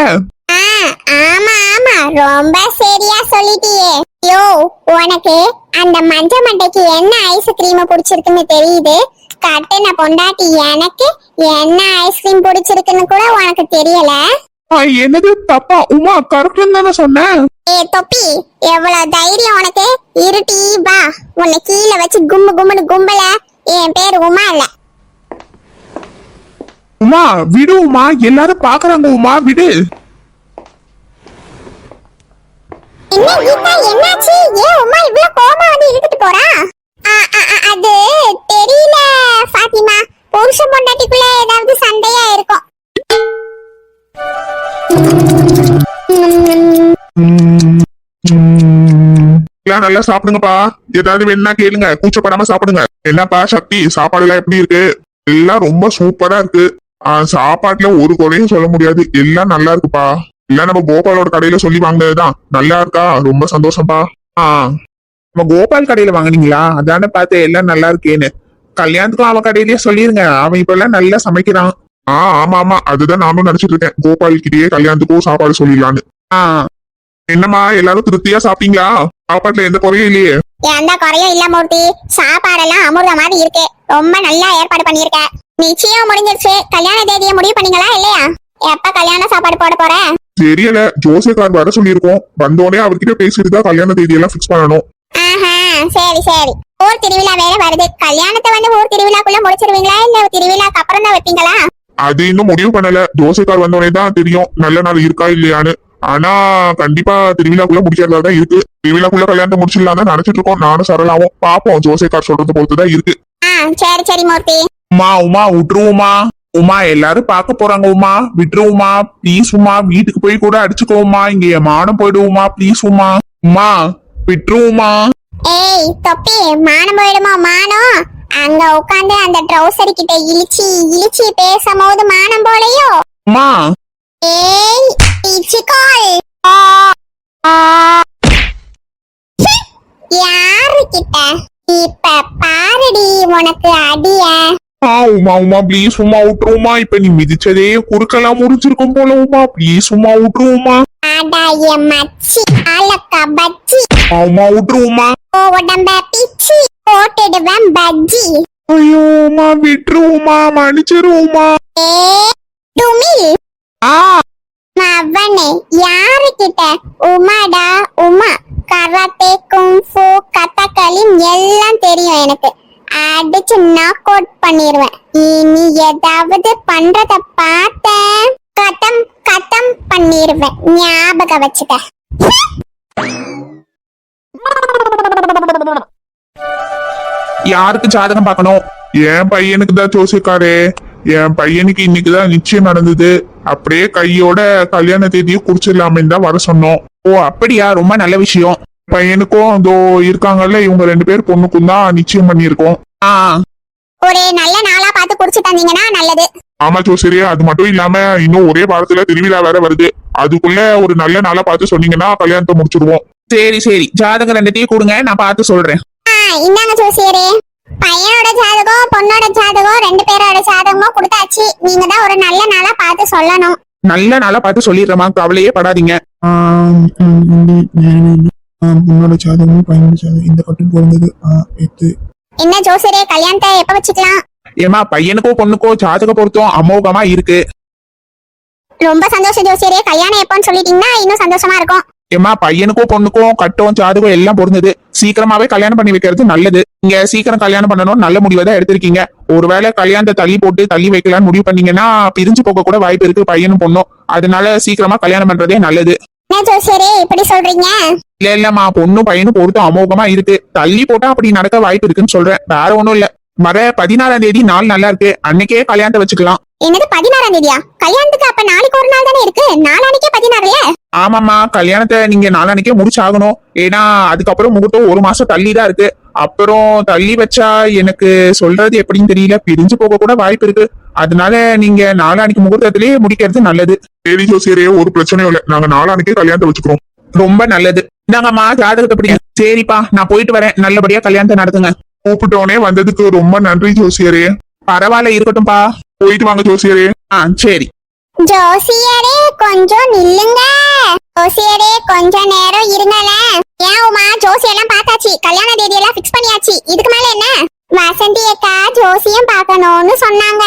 ஆமா ஆமா, ரொம்ப சரியா சொல்லிட்டியே. யோ, உனக்கு அந்த மஞ்ச மண்டைக்கு என்ன ஐஸ்கிரீம் பிடிச்சிருக்குன்னு தெரியுது. கட்டின பொண்டாட்டி எனக்கு என்ன ஐஸ்கிரீம் பிடிச்சிருக்குன்னு கூட உனக்கு தெரியல. என்னது தப்பா? உமா கரெக்ட் தானே சொன்னேன். தொப்பி, எவ்வளவு தைரியம் உனக்கு? இருட்டி வா, உன்னை கீழே வச்சு கும்பு கும்புன்னு கும்பல. என் பேரு உமா இல்ல. உமா விடு உமா, எல்லாரும் பாக்குறாங்க உமா, விடு. என்ன கீதா, என்னாச்சு? ஏன் உமா இவ்வளவு கோபமா வந்து இழுத்துட்டு போறா? அது தெரியல ஃபாத்திமா, புருஷன் பொண்டாட்டிக்குள்ள ஏதாவது சண்டையா இருக்கும். நல்லா சாப்பிடுங்கப்பா. ஏதாவது வேணும்னா கேளுங்க, கூச்சப்படாம சாப்பிடுங்க. என்னப்பா சக்தி, சாப்பாடு எல்லாம் எப்படி இருக்கு? எல்லாம் ரொம்ப சூப்பரா இருக்கு. சாப்பாட்டுல ஒரு குறையும் சொல்ல முடியாது, எல்லாம் நல்லா இருக்குப்பா. எல்லாம் நம்ம கோபாலோட கடையில சொல்லி வாங்கினதுதான். நல்லா இருக்கா? ரொம்ப சந்தோஷம்ப்பா. நம்ம கோபால் கடையில வாங்குனீங்களா? அதானே பார்த்தேன் எல்லாம் நல்லா இருக்கேன்னு. கல்யாணத்துக்கும் அவன் கடையிலயே சொல்லிருங்க, அவன் இப்ப எல்லாம் நல்லா சமைக்கிறான். ஆமா ஆமா, அதுதான் நானும் நினைச்சிட்டு இருக்கேன். கோபால் கிட்டயே கல்யாணத்துக்கும் சாப்பாடு சொல்லிடலான்னு. என்னம்மா, எல்லாரும் திருப்தியா சாப்பிட்டீங்களா? சாப்பாட்டுல எந்த குறையும் இல்லையே? எந்த குறையும் இல்ல மூர்த்தி, சாப்பாடெல்லாம் அமிர்த மாதிரி இருக்கு. ரொம்ப நல்லா ஏற்பாடு பண்ணிருக்க. நிச்சயம் முடிஞ்சிருச்சு. கல்யாண தேதியை முடிவு பண்ணீங்களா இல்லையா? எப்ப கல்யாண சாப்பாடு போட போற? தெரியல, ஜோசியக்கார் வர சொல்லியிருக்கோம். வந்தோடனே அவர்கிட்ட பேசிட்டு தான் கல்யாண தேதியெல்லாம் பிக்ஸ் பண்ணணும். ஆஹா, சரி சரி. ஊர் திருவிழா வேற வருது. கல்யாணத்தை வந்து ஊர் திருவிழாக்குள்ள முடிச்சிருவீங்களா இல்ல திருவிழாக்கு அப்புறம் தான் வைப்பீங்களா? அது இன்னும் முடிவு பண்ணல. ஜோசியக்கார் வந்தவனே தான் தெரியும் நல்ல நாள் இருக்கா இல்லையான்னு. ஆனா கண்டிப்பா திருவிழாக்குள்ள முடிக்கிறதா தான் இருக்கு. திருவிழாக்குள்ள கல்யாணத்தை முடிச்சிடலாம் தான் நினைச்சிட்டு இருக்கோம். நானும் சரளாவும் பாப்போம். ஜோசியக்கார் சொல்றது பொறுத்துதான் இருக்கு. சரி சரி மூர்த்தி. உமா உமா விட்டுருவோமா? உமா எல்லாரும் பார்க்க போறாங்க. உமா விட்டுருவோமா ப்ளீஸ். உமா வீட்டுக்கு போய் கூட அடிச்சுக்கோமா. இங்க என் மானம் போயிடுவோமா ப்ளீஸ். உமா உமா விட்டுருவோமா? ஏய் தொப்பி, மானம் போயிடுமா? மானம் அங்க உட்காந்து அந்த ட்ரௌசர் கிட்ட இழிச்சி இழிச்சி பேசும்போது மானம் போலையோ? உமா ஏய் இச்சிகோல், யாரு கிட்ட இப்ப பாருடி உனக்கு அடிய. உமா உமா ப்ளீஸ் உமா விட்டுருவோமா? இப்ப நீ மிதிச்சதே குறுக்கெல்லாம் முறிஞ்சிருக்கும் போல. உமா ப்ளீஸ் உமா விட்டுருவோமா? அடாய மச்சி அலக்க பச்சி. உமா விட்டுருவோமா? உடம்ப பிச்சி போட்டுடுவேன் பஜ்ஜி. ஐயோ உமா விட்டுருவோமா? மன்னிச்சிருவோமா? ஏ டுமில் ஆ மவனே, யாரு கிட்ட? உமாடா உமா. கராத்தே குங்ஃபூ கதகளி எல்லாம் தெரியும் எனக்கு. அடிச்சு நாக் அவுட் பண்ணிடுவேன். நீ ஏதாவது பண்றத பார்த்த கட்டம் கட்டம் பண்ணிடுவேன். ஞாபகம் வச்சுக்க. யாருக்கு ஜாதகம் பார்க்கணும்? என் பையனுக்கு தான் ஜோசியக்காரே. என் பையனுக்கு இன்னைக்குதான் நிச்சயம் நடந்தது. அப்படியே கையோட கல்யாண தேதியை குறிச்சிடலாமேன்னு தான் வர சொன்னோம். ஓ அப்படியா? ரொம்ப நல்ல விஷயம். பையனுக்கும் இதோ இருக்காங்கல்ல இவங்க 2 பேர் பொண்ணுக்கும் தான் நிச்சயம் பண்ணியிருக்கோம். ஆ ஒரு நல்ல நாளா பார்த்து குறிச்சு தந்தீங்கன்னா நல்லது. ஆமா ஜோசியரே, அது மட்டும் இல்லாம இன்னும் ஒரே வாரத்துல திருவிழா வேற வருது. அதுக்குள்ள ஒரு நல்ல நாளா பார்த்து சொன்னீங்கன்னா கல்யாணத்தை முடிச்சிடுவோம். சரி சரி, ஜாதகம் 2த்தையும் கொடுங்க, நான் பார்த்து சொல்றேன். இந்தாங்க ஜோசியரே. பையனோட ஜாதகம் பொண்ணோட ஜாதகம் 2 பேரோட ஜாதகமும் கொடுத்தாச்சு. நீங்க தான் ஒரு நல்ல நாளா பார்த்து சொல்லணும். நல்ல நாளா பார்த்து சொல்லிடுறேமா, கவலையே படாதீங்க. உன்னோட ஜாதகமும் பையனோட ஜாதகம் இந்த கட்டும் பிறந்தது 8. என்ன ஜோசியரே, கல்யாணத்தை எப்ப வச்சுக்கலாம்? ஏமா பையனுக்கோ பொண்ணுக்கோ ஜாதக பொருத்தம் அமோகமா இருக்கு. ரொம்ப சந்தோஷம் ஜோசியரே. கல்யாணம் எப்போன்னு சொல்லிட்டீங்கன்னா இன்னும் சந்தோஷமா இருக்கும். ஏமா பையனுக்கோ பொண்ணுக்கும் கட்டம் ஜாதகம் எல்லாம் பொருந்தது. சீக்கிரமாவே கல்யாணம் பண்ணி வைக்கிறது நல்லது. நீங்க சீக்கிரம் கல்யாணம் பண்ணணும் நல்ல முடிவை தான் எடுத்திருக்கீங்க. ஒருவேளை கல்யாணத்தை தள்ளி போட்டு தள்ளி வைக்கலாம்னு முடிவு பண்ணீங்கன்னா பிரிஞ்சு போக கூட வாய்ப்பு இருக்கு பையனும் பொண்ணும். அதனால சீக்கிரமா கல்யாணம் பண்றதே நல்லது. என்ன ஜோசியரே இப்படி சொல்றீங்க? இல்ல இல்லம்மா, பொண்ணும் பையனும் பொருத்தம் அமோகமா இருக்கு. தள்ளி போட்டா அப்படி நடக்க வாய்ப்பு இருக்குன்னு சொல்றேன், வேற ஒண்ணும் இல்ல. வர 16ஆம் தேதி நாள் நல்லா இருக்கு, அன்னைக்கே கல்யாணத்தை வச்சுக்கலாம். என்னது 16ஆம் தேதியா? கல்யாணத்துக்கு அப்ப நாளைக்கு ஒரு நாள் தானே இருக்கு. நாளானிக்கே 16 ஆமாம்மா, கல்யாணத்தை நீங்க நாளானிக்கே முடிச்சாகணும். ஏன்னா அதுக்கப்புறம் முகூர்த்தம் 1 மாசம் தள்ளி தான் இருக்கு. அப்புறம் தள்ளி வச்சா எனக்கு சொல்றது எப்படின்னு தெரியல, பிரிஞ்சு போக கூட வாய்ப்பு இருக்கு. அதனால நீங்க நாளானிக்கு முகூர்த்தத்திலேயே முடிக்கிறது நல்லது. சரி ஜோசியரே, ஒரு பிரச்சனையும் இல்ல. நாங்க நாளானிக்கே கல்யாணத்தை வச்சுக்கிறோம். ரொம்ப நல்லது. இந்தாங்கம்மா ஜாதகத்தை பிடிங்க. சரிப்பா, நான் போயிட்டு வரேன். நல்லபடியா கல்யாணத்தை நடத்துங்க. கூப்பிட்டோனே வந்ததுக்கு ரொம்ப நன்றி ஜோசியரே. பரவாயில்ல, இருக்கட்டும்பா. போயிட்டு வாங்க ஜோசியரே. சரி. ஜோசியரே கொஞ்சம் நில்லுங்க. ஜோசியரே கொஞ்ச நேரம் இருங்களேன். ஏன் உமா, ஜோசியெல்லாம் பார்த்தாச்சு, கல்யாண தேதி எல்லாம் பிக்ஸ் பண்ணியாச்சு. இதுக்கு மேல என்ன? வசந்தி அக்கா ஜோசியம் பார்க்கணும்னு சொன்னாங்க.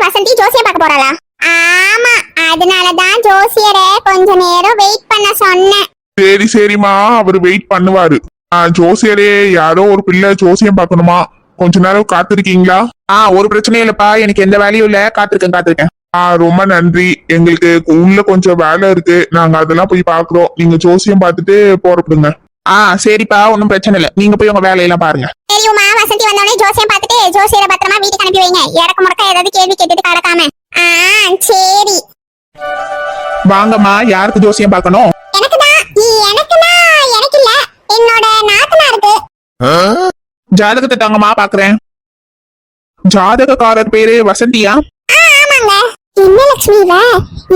வசந்தி ஜோசியம் பார்க்க போறாளா? ஆமா, அதனாலதான் ஜோசியரை கொஞ்ச நேரம் வெயிட் பண்ண சொன்னேன். சரி சரிம்மா, அவர் வெயிட் பண்ணுவாரு. ஜோசியரே, யாரோ ஒரு பிள்ளை ஜோசியம் பார்க்கணுமா, கொஞ்ச நேரம் காத்திருக்கீங்களா? ஒரு பிரச்சனையும் இல்லப்பா, எனக்கு எந்த வேலையும் இல்ல. காத்திருக்கேன். ரொம்ப நன்றி. எங்களுக்கு உள்ள கொஞ்சம் வேலை இருக்கு, நாங்க அதெல்லாம் போய் பாக்குறோம். நீங்க ஜோசியம் பார்த்துட்டு போறப்படுங்க. சரிப்பா, ஒன்னும் பிரச்சனை இல்ல. நீங்க போய் உங்க வேலையெல்லாம் பாருங்க. தெரியுமா, வசந்தி வந்தோடனே ஜோசியம் பார்த்துட்டு ஜோசியரை பத்திரமா வீட்டுக்கு அனுப்பி வைங்க. இறக்க முறக்க ஏதாவது கேள்வி கேட்டுட்டு கடக்காம. சரி. வாங்கம்மா, யாருக்கு ஜோசியம் பார்க்கணும்? எனக்குதான். எனக்கு இல்ல, என்னோட நாத்தனாருக்கு. ஜாதகத்தை தாங்கம்மா பாக்குறேன். ஜாதகக்காரர் பேரு வசந்தியா? ஆமாங்க. என்ன லட்சுமி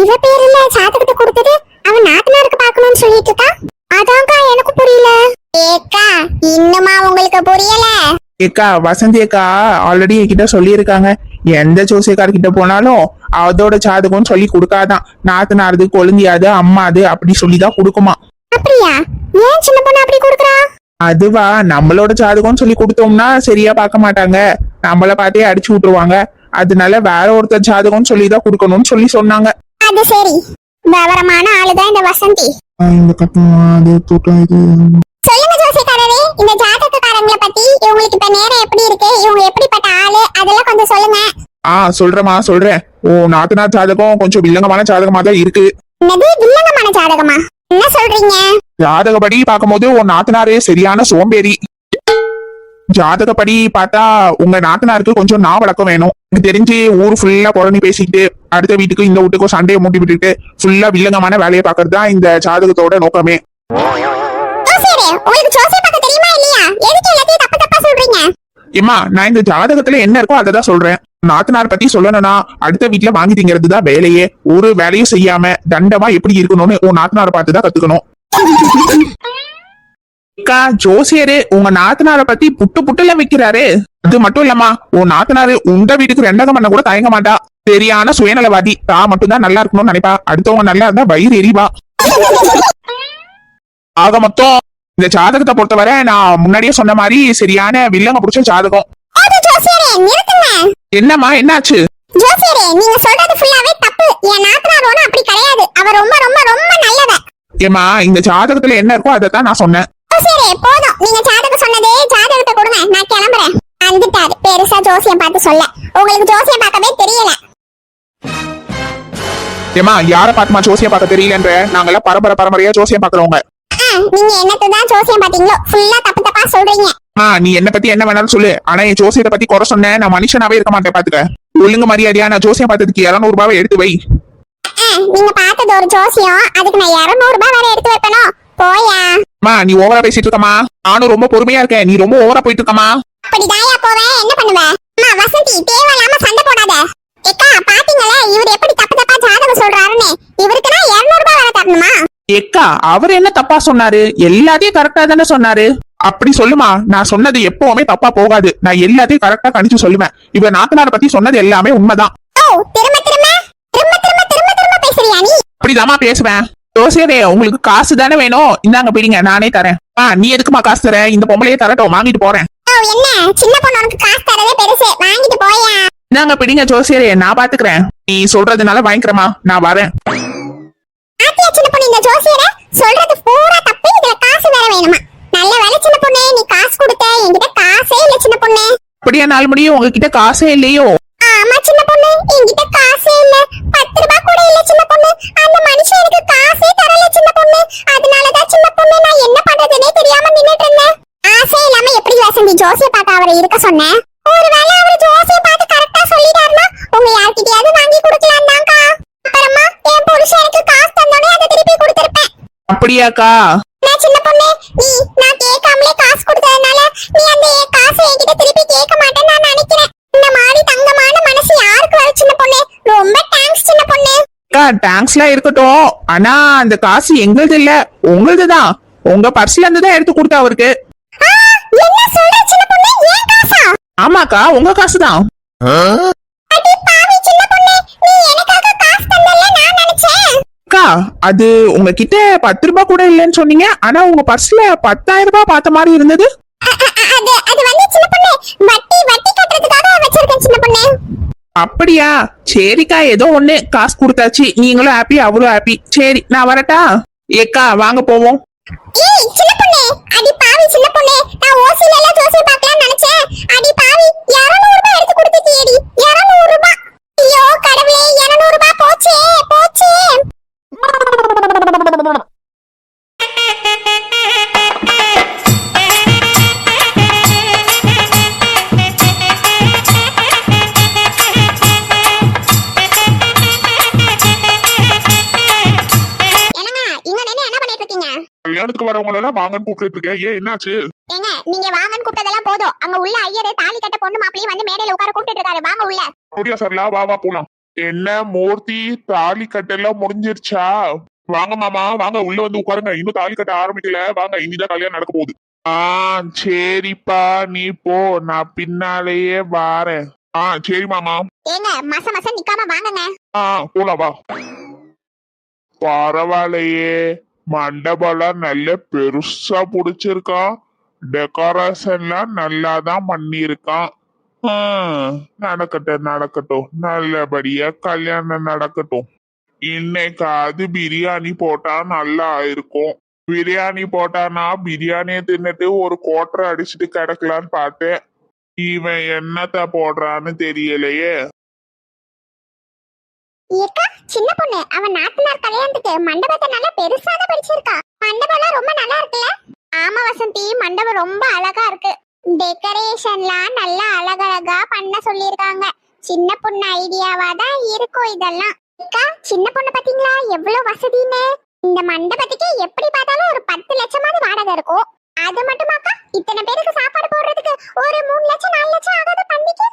இவ பேருல ஜாதகத்தை கொடுத்தது அவன் நாத்தனாருக்கு பார்க்கணும்னு சொல்லிட்டு இருக்கா. அதான்க்கா எனக்கு புரியல. ஏக்கா இன்னுமா உங்களுக்கு புரியல? ஏக்கா, வசந்தி அக்கா ஆல்ரெடி என்கிட்ட சொல்லியிருக்காங்க, எந்த ஜோசியக்காரர்கிட்ட போனாலும் அதோட ஜாதகம் சொல்லி கொடுக்காதான். நாத்தனாரது, கொழுந்தியாது, அம்மாது அப்படி சொல்லிதான் கொடுக்குமா. அப்படியா? ஏன் சின்ன பொண்ணு அப்படி கொடுக்குறா? அதுவா, நம்மளோட ஜாதகம் சொல்லி கொடுத்தோம்னா சரியா பார்க்க மாட்டாங்க, நம்மள பார்த்தே அடிச்சு விட்டுருவாங்க. அதனால வேற ஒருத்தர் ஜாதகம் சொல்லிதான் கொடுக்கணும்னு சொல்லி சொன்னாங்க. அது சரி, விவரமான ஆளுதான் இந்த வசந்தி. இந்த கட்டம் அது தோட்டம் இது. சொல்லுங்க ஜோசியக்காரரே, இந்த ஜாதகக்காரங்களை பத்தி இவங்களுக்கு இப்ப நேரம் எப்படி இருக்கு, இவங்க எப்படிப்பட்ட ஆளு, அதெல்லாம் கொஞ்சம் சொல்லுங்க. சொல்றேம்மா சொல்றேன். நாத்தனார் ஜாதகம் கொஞ்சம் வில்லங்கமான ஜாதகமா தான் இருக்கு. என்னது வில்லங்கமான ஜாதகமா? என்ன சொல்றீங்க? ஜாதகப்படி பார்க்கும்போது உன் நாத்தனாரு சரியான சோம்பேறி. ஜாதகப்படி பார்த்தா உங்க நாத்தனாருக்கு கொஞ்சம் நான் வழக்கம் வேணும். எனக்கு தெரிஞ்சு ஊர் ஃபுல்லா புறணி பேசிக்கிட்டு அடுத்த வீட்டுக்கு இந்த வீட்டுக்கும் சண்டையை மூட்டி விட்டுட்டு ஃபுல்லா வில்லங்கமான வேலையை பார்க்கறது தான் இந்த ஜாதகத்தோட நோக்கமே. ஜோசியரே, உங்களுக்கு ஜோசியம் பார்க்க தெரியுமா இல்லையா? எதுக்கு எல்லாத்தையும் தப்பு தப்பா சொல்றீங்க? ஏம்மா, நான் இந்த ஜாதகத்துல என்ன இருக்கோ அதை தான் சொல்றேன். நாத்தனார் பத்தி சொல்லணும்னா அடுத்த வீட்டுல வாங்கி திங்கிறது தான் வேலையே. ஒரு வேலையும் செய்யாம தண்டமா எப்படி இருக்கணும்னு உன் நாத்தனாரை பார்த்து தான் கத்துக்கணும். அக்கா, ஜோசியரு உங்க நாத்தனாரை பத்தி புட்டு புட்டுல வைக்கிறாரு. அது மட்டும் இல்லம்மா, உன் நாத்தனாரு உங்க வீட்டுக்கு ரெண்டகம் பண்ண கூட தயங்க மாட்டா. சரியான சுயநலவாதி. தான் மட்டும் தான் நல்லா இருக்கணும்னு நினைப்பா. அடுத்தவங்க நல்லா இருந்தா வயிறு எரிவா. ஆக மொத்தம் இந்த ஜாதகத்தை பொறுத்தவரை நான் முன்னாடியே சொன்ன மாதிரி சரியான வில்லங்க பிடிச்ச ஜாதகம். ஜோசியரே நிறுத்துங்க. என்னம்மா, என்னாச்சு? ஜோசியரே, நீங்க சொல்றது ஃபுல்லாவே தப்பு. என் நாத்தனார் ஒண்ணும் அப்படி கிடையாது. அவ ரொம்ப ரொம்ப ரொம்ப நல்லவ. ஏமா, இந்த ஜாதகத்துல என்ன இருக்கோ அதை தான் நான் சொன்னேன். ஜோசியரே போதும், நீங்க ஜாதகம் சொன்னதே. ஜாதகத்தை கொடுங்க, நான் கிளம்புறேன். வந்துட்டாரு பெருசா ஜோசியம் பார்த்து சொல்ல. உங்களுக்கு ஜோசியம் பார்க்கவே தெரியல. ஏமா, யார பாத்துமா ஜோசியம் பார்க்க தெரியலன்ற? நாங்கெல்லாம் பரம்பரையா ஜோசியம் பாக்குறவங்க. நீங்க என்னத்தான் ஜோசியம் பாத்தீங்களோ ஃபுல்லா தப்பு தப்பா சொல்றீங்க. நீ என்ன பத்தி என்ன வேணாலும் சொல்லு. ஆனா என் ஜோசியத்தை பத்தி குறை சொன்ன நான் மனுஷனாவே இருக்க மாட்டேன் பாத்துக்க. ஒழுங்கு மரியாதையா நான் ஜோசியம் பார்த்ததுக்கு 200 ரூபாவை எடுத்து வை. நீங்க பார்த்தது ஒரு ஜோசியம், அதுக்கு நான் 200 ரூபாய் வரை எடுத்து வைப்பேனோ? போயா. நீ ஓவரா பேசிட்டு இருக்கமா? நானும் ரொம்ப பொறுமையா இருக்கேன். நீ ரொம்ப ஓவரா போயிட்டு இருக்கமா? அப்படிதாயா போவேன், என்ன பண்ணுவேன்? வசந்தி, தேவையில்லாம சண்டை போடாத. ஏக்கா, பாத்தீங்களா இவர் எப்படி தப்பு தப்பா ஜாதகம் சொல்றாருன்னு? இவருக்கு நான் 200 ரூபாய் வரை தரணுமா? ஏக்கா, அவர் என்ன தப்பா சொன்னாரு? எல்லாத்தையும் கரெக்டா தானே சொன்னாரு. அப்படி சொல்லுமா, நான் சொன்னது எப்பவுமே தப்பா போகாது. நான் எல்லாத்தையும் கரெக்டா கணிச்சு சொல்லுவேன். இவ நாத்தனார பத்தி சொன்னது எல்லாமே உண்மைதான். திரும்ப திரும்ப திரும்ப திரும்ப திரும்ப திரும்ப பேசுறியா நீ? அப்படிதாம்மா பேசுவேன். ஜோசியரே, உங்களுக்கு காசு தானே வேணும்? இந்தாங்க பிடிங்க, நானே தரேன். நீ எதுக்குமா காசு தர? இந்த பொம்பளையே தரட்டும், வாங்கிட்டு போறேன். என்ன சின்ன பொண்ணு, உனக்கு காசு தரதே பெருசு, வாங்கிட்டு போயா. இந்தாங்க பிடிங்க ஜோசியரே, நான் பாத்துக்கிறேன். நீ சொல்றதுனால வாங்கிக்கிறமா, நான் வரேன். சின்ன பொண்ணு, இந்த ஜோசியரை சொல்றது பூரா தப்பு. இதுல காசு வேற வேணுமா? நல்ல வேலை சின்ன பொண்ணு, நீ காசு கொடுத்த. என்கிட்ட காசே இல்ல சின்ன பொண்ணு. அப்படியே நாள் முடியும் உங்ககிட்ட காசே இல்லையோ? ஆமா சின்ன பொண்ணு, என்கிட்ட காசே இல்ல. 10 ரூபாய் கூட இல்ல சின்ன பொண்ணு. அந்த மனுஷன் எனக்கு காசே தரல சின்ன பொண்ணு. அதனாலதான் சின்ன பொண்ணு நான் என்ன பண்றதுனே தெரியாம நின்னுட்டு இருந்தேன். ஆசை இல்லாம எப்படி வசந்தி ஜோசிய பார்த்து அவரை இருக்க சொன்னேன்? ஒருவேளை அவர் ஜோசிய பார்த்து கரெக்டா சொல்லிட்டாருன்னா உங்க யார்கிட்டயாவது வாங்கி கொடுக்கலாம் தான்க்கா. அப்புறமா என் புருஷன் எனக்கு காசு தந்தோடனே அதை திருப்பி கொடுத்திருப்பேன். அப்படியாக்கா? நான் சின்ன பொண்ணு, நான் கேட்காமலே காசு கொடுத்ததுனால நீ அந்த காசை என்கிட்ட திருப்பி கேட்க மாட்டேன்னு நான் நினைக்கிறேன். இந்த மாதிரி தங்கமான மனசு யாருக்கு வர சின்ன பொண்ணு? ரொம்ப தேங்க்ஸ் சின்ன பொண்ணு. தேங்க்ஸ்லாம் இருக்கட்டும். ஆனா அந்த காசு எங்களுது இல்ல, உங்களுதுதான். உங்க பர்ஸ்ல இருந்து தான் எடுத்து கொடுத்த அவருக்கு. என்ன சொல்ற சின்ன பொண்ணு? ஏன் காசா? ஆமாக்கா, உங்க காசுதான். அடி பாவி சின்ன பொண்ணு, நீ எனக்காக காசு தந்தல்ல நான் நினைச்சேன். அக்கா, அது உங்ககிட்ட 10 ரூபாய் கூட இல்லைன்னு சொன்னீங்க. ஆனா உங்க பர்ஸ்ல 10,000 ரூபாய் பார்த்த மாதிரி இருந்தது. அது வந்து சின்ன பொண்ணு, வட்டி கட்டுறதுக்காக வச்சிருக்கேன் சின்ன பொண்ணு. அப்படியா? சரிக்கா, ஏதோ ஒண்ணு காசு கொடுத்தாச்சு. நீங்களும் ஹாப்பி, அவரும் ஹாப்பி. சரி, நான் வரட்டா? ஏக்கா, வாங்க போவோம். ஏய் சின்ன பொண்ணு, அடி பாவி சின்ன பொண்ணு, நான் ஓசில எல்லாம் ஜோசியம் பார்க்கலாம்னு நினைச்சேன். அடி பாவி, 200 ரூபாய் எடுத்து கொடுத்துட்டியேடி. 200 ரூபாய். ஐயோ கடவுளே, 200 ரூபாய் போச்சே போச்சே. கல்யாணத்துக்கு வரவங்க எல்லாம் வாங்கன்னு கூப்பிட்டு இருக்கேன். ஏன், என்னாச்சு? ஏங்க, நீங்க வாங்கன்னு கூப்பிட்டதெல்லாம் போதும். அங்க உள்ள ஐயரே தாலி கட்ட பொண்ணு மாப்பிளையும் வந்து மேடையில உட்கார கூப்பிட்டு இருக்காரு. வாங்க உள்ள. அப்படியா சரலா? வா வா போலாம். என்ன மூர்த்தி, தாலி கட்டெல்லாம் முடிஞ்சிருச்சா? வாங்க மாமா, வாங்க உள்ள வந்து உட்காருங்க. இன்னும் தாலி கட்ட ஆரம்பிக்கல. வாங்க, இனிதான் கல்யாணம் நடக்க போகுது. சரிப்பா, நீ போ, நான் பின்னாலேயே வாரேன். சரி மாமா. ஏங்க, மாசம் நிக்காம வாங்குங்க. போலாம் வா. பரவாயில்லையே, மண்டபம்லாம் நல்ல பெருசா புடிச்சிருக்கான். டெக்கரேஷன்லாம் நல்லா தான் பண்ணிருக்கான். நடக்கட்டும், நல்லபடியா கல்யாணம் நடக்கட்டும். இன்னைக்காவது பிரியாணி போட்டா நல்லா இருக்கும். பிரியாணி போட்டானா பிரியாணியை தின்னுட்டு ஒரு கோட்டரை அடிச்சுட்டு கிடக்கலான்னு பார்த்தேன். இவன் என்னத்த போடுறான்னு தெரியலையே. ஏக்கா சின்ன பொண்ணு அவ நாத்தனார் கல்யாணத்துக்கு மண்டபத்தை நல்லா பெருசா தான் பிடிச்சிருக்கா. மண்டபம்லாம் ரொம்ப நல்லா இருக்குல்ல? ஆமா வசந்தி, மண்டபம் ரொம்ப அழகா இருக்கு. டெக்கரேஷன்லாம் நல்லா அழகழகா பண்ண சொல்லிருக்காங்க. சின்ன பொண்ணு ஐடியாவா தான் இருக்கும் இதெல்லாம். அக்கா சின்ன பொண்ணு பாத்தீங்களா எவ்வளவு வசதின்னு. இந்த மண்டபத்துக்கு எப்படி பார்த்தாலும் ஒரு 10 லட்சமாவது வாடகை இருக்கும். அது மட்டுமாக்கா இத்தனை பேருக்கு சாப்பாடு போடுறதுக்கு ஒரு 3 லட்சம் 4 லட்சம் ஆகாத பண்ணிக்கு.